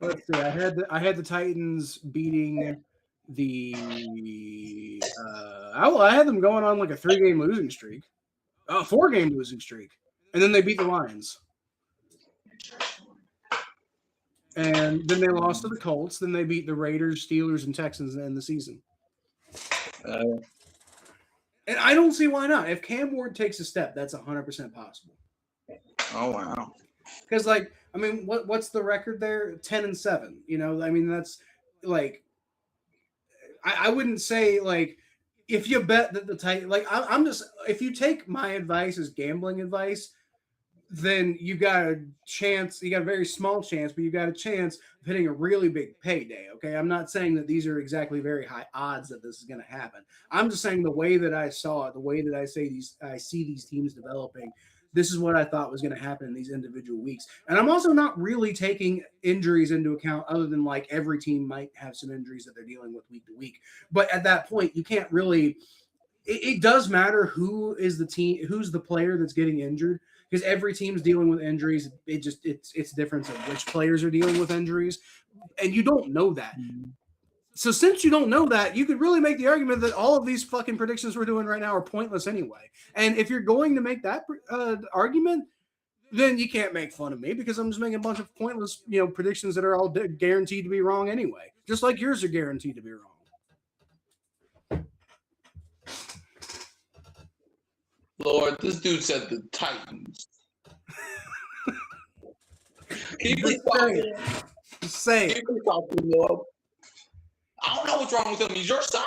Let's see. I had the Titans beating the. I had them going on like a 3-game losing streak, 4-game losing streak, and then they beat the Lions. And then they lost to the Colts. Then they beat the Raiders, Steelers, and Texans to end the season. And I don't see why not. If Cam Ward takes a step, that's 100% possible. Oh, wow. Because, what's the record there? 10-7. That's like I wouldn't say if you bet that the Titans I'm just if you take my advice as gambling advice. Then you got a chance, you got a very small chance, but you got a chance of hitting a really big payday. Okay. I'm not saying that these are exactly very high odds that this is going to happen. I'm just saying the way that I saw it, the way that I see these teams developing, this is what I thought was going to happen in these individual weeks. And I'm also not really taking injuries into account, other than like every team might have some injuries that they're dealing with week to week. But at that point, you can't really. It does matter who is the team, who's the player that's getting injured, because every team's dealing with injuries. It's difference of which players are dealing with injuries, and you don't know that. So since you don't know that, you could really make the argument that all of these fucking predictions we're doing right now are pointless anyway. And if you're going to make that argument, then you can't make fun of me, because I'm just making a bunch of pointless, predictions that are all guaranteed to be wrong anyway. Just like yours are guaranteed to be wrong. Lord, this dude said the Titans. Keep it talking. Say it. Keep it talking, Lord. I don't know what's wrong with him. He's your son.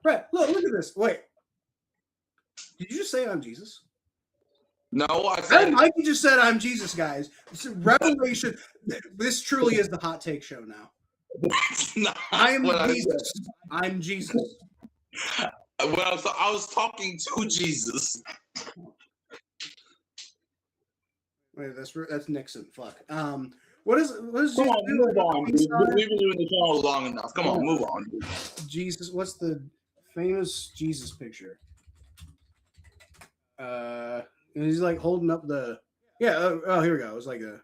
Right. Look at this. Wait. Did you just say I'm Jesus? No, I said. Mikey just said I'm Jesus, guys. It's a revelation. This truly is the hot take show now. I'm Jesus. I'm Jesus. Well, so I was talking to Jesus. Wait, that's Nixon. Fuck. What is Come on, move on, dude. We've been doing the channel long enough. Come on, move on, dude. Jesus, what's the famous Jesus picture? He's like holding up the here we go. It's like a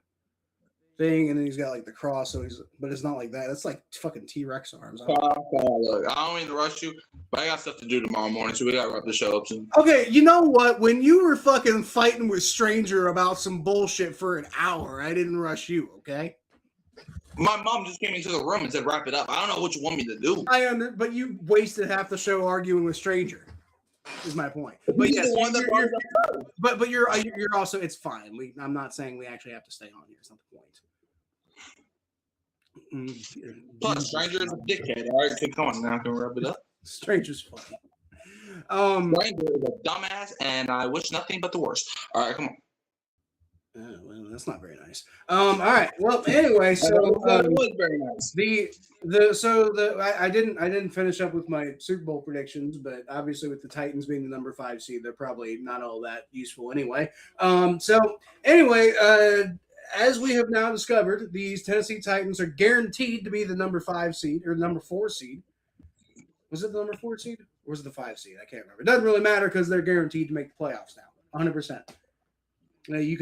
thing, and then he's got like the cross, but it's not like that. That's like fucking T-Rex arms. Look, I don't mean to rush you, but I got stuff to do tomorrow morning, so we gotta wrap the show up soon. Okay, you know what? When you were fucking fighting with Stranger about some bullshit for an hour, I didn't rush you, okay? My mom just came into the room and said, "Wrap it up." I don't know what you want me to do. But you wasted half the show arguing with Stranger. Is my point. But He's yes, the one that but you're also, it's fine. I'm not saying we actually have to stay on here. It's not the point. Plus, Stranger is a dickhead. All right, come on now, can we wrap it up? Stranger's funny. Stranger is a dumbass, and I wish nothing but the worst. All right, come on. Well, that's not very nice. All right. Well, anyway, so it was very nice. I didn't finish up with my Super Bowl predictions, but obviously with the Titans being the number 5 seed, they're probably not all that useful anyway. As we have now discovered, these Tennessee Titans are guaranteed to be the number 5 seed or number 4 seed. Was it the number 4 seed or was it the 5 seed? I can't remember. It doesn't really matter because they're guaranteed to make the playoffs now, 100%. You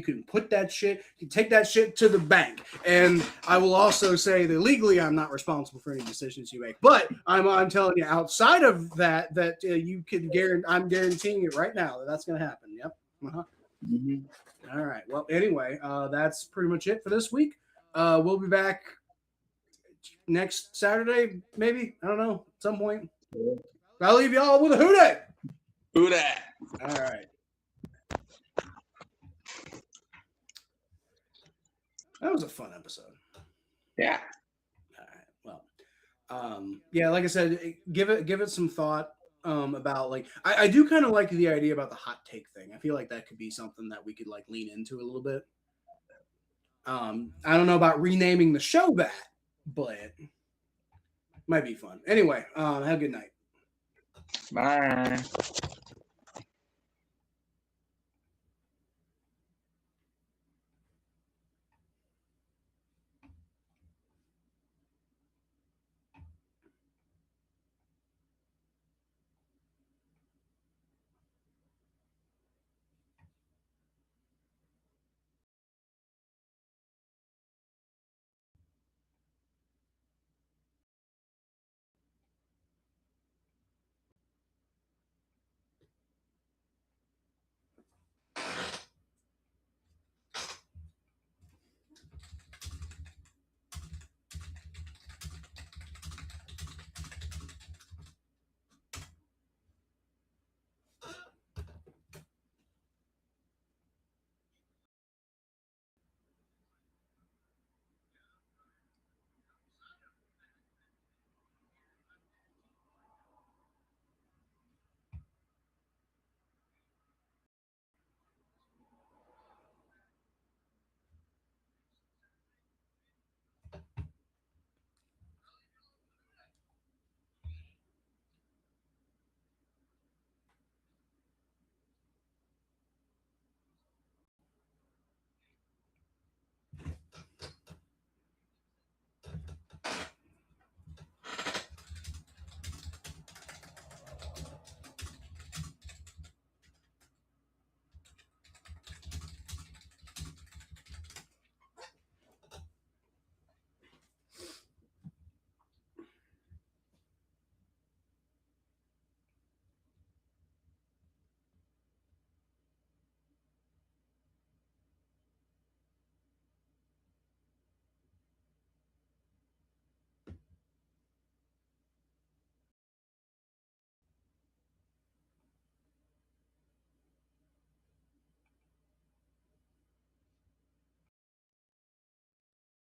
can put that shit, you take that shit to the bank. And I will also say that legally I'm not responsible for any decisions you make. But I'm telling you, outside of that you can guarantee, I'm guaranteeing it right now that's going to happen. Yep. Uh-huh. Mm-hmm. All right. Well, anyway, that's pretty much it for this week. We'll be back next Saturday, maybe. I don't know, at some point. I'll leave y'all with a who dat. Who dat? All right. That was a fun episode. Yeah. All right. Well, yeah, like I said, give it some thought about, like, I do kind of like the idea about the hot take thing. I feel like that could be something that we could like lean into a little bit. I don't know about renaming the show that, but it might be fun. Anyway, have a good night. Bye.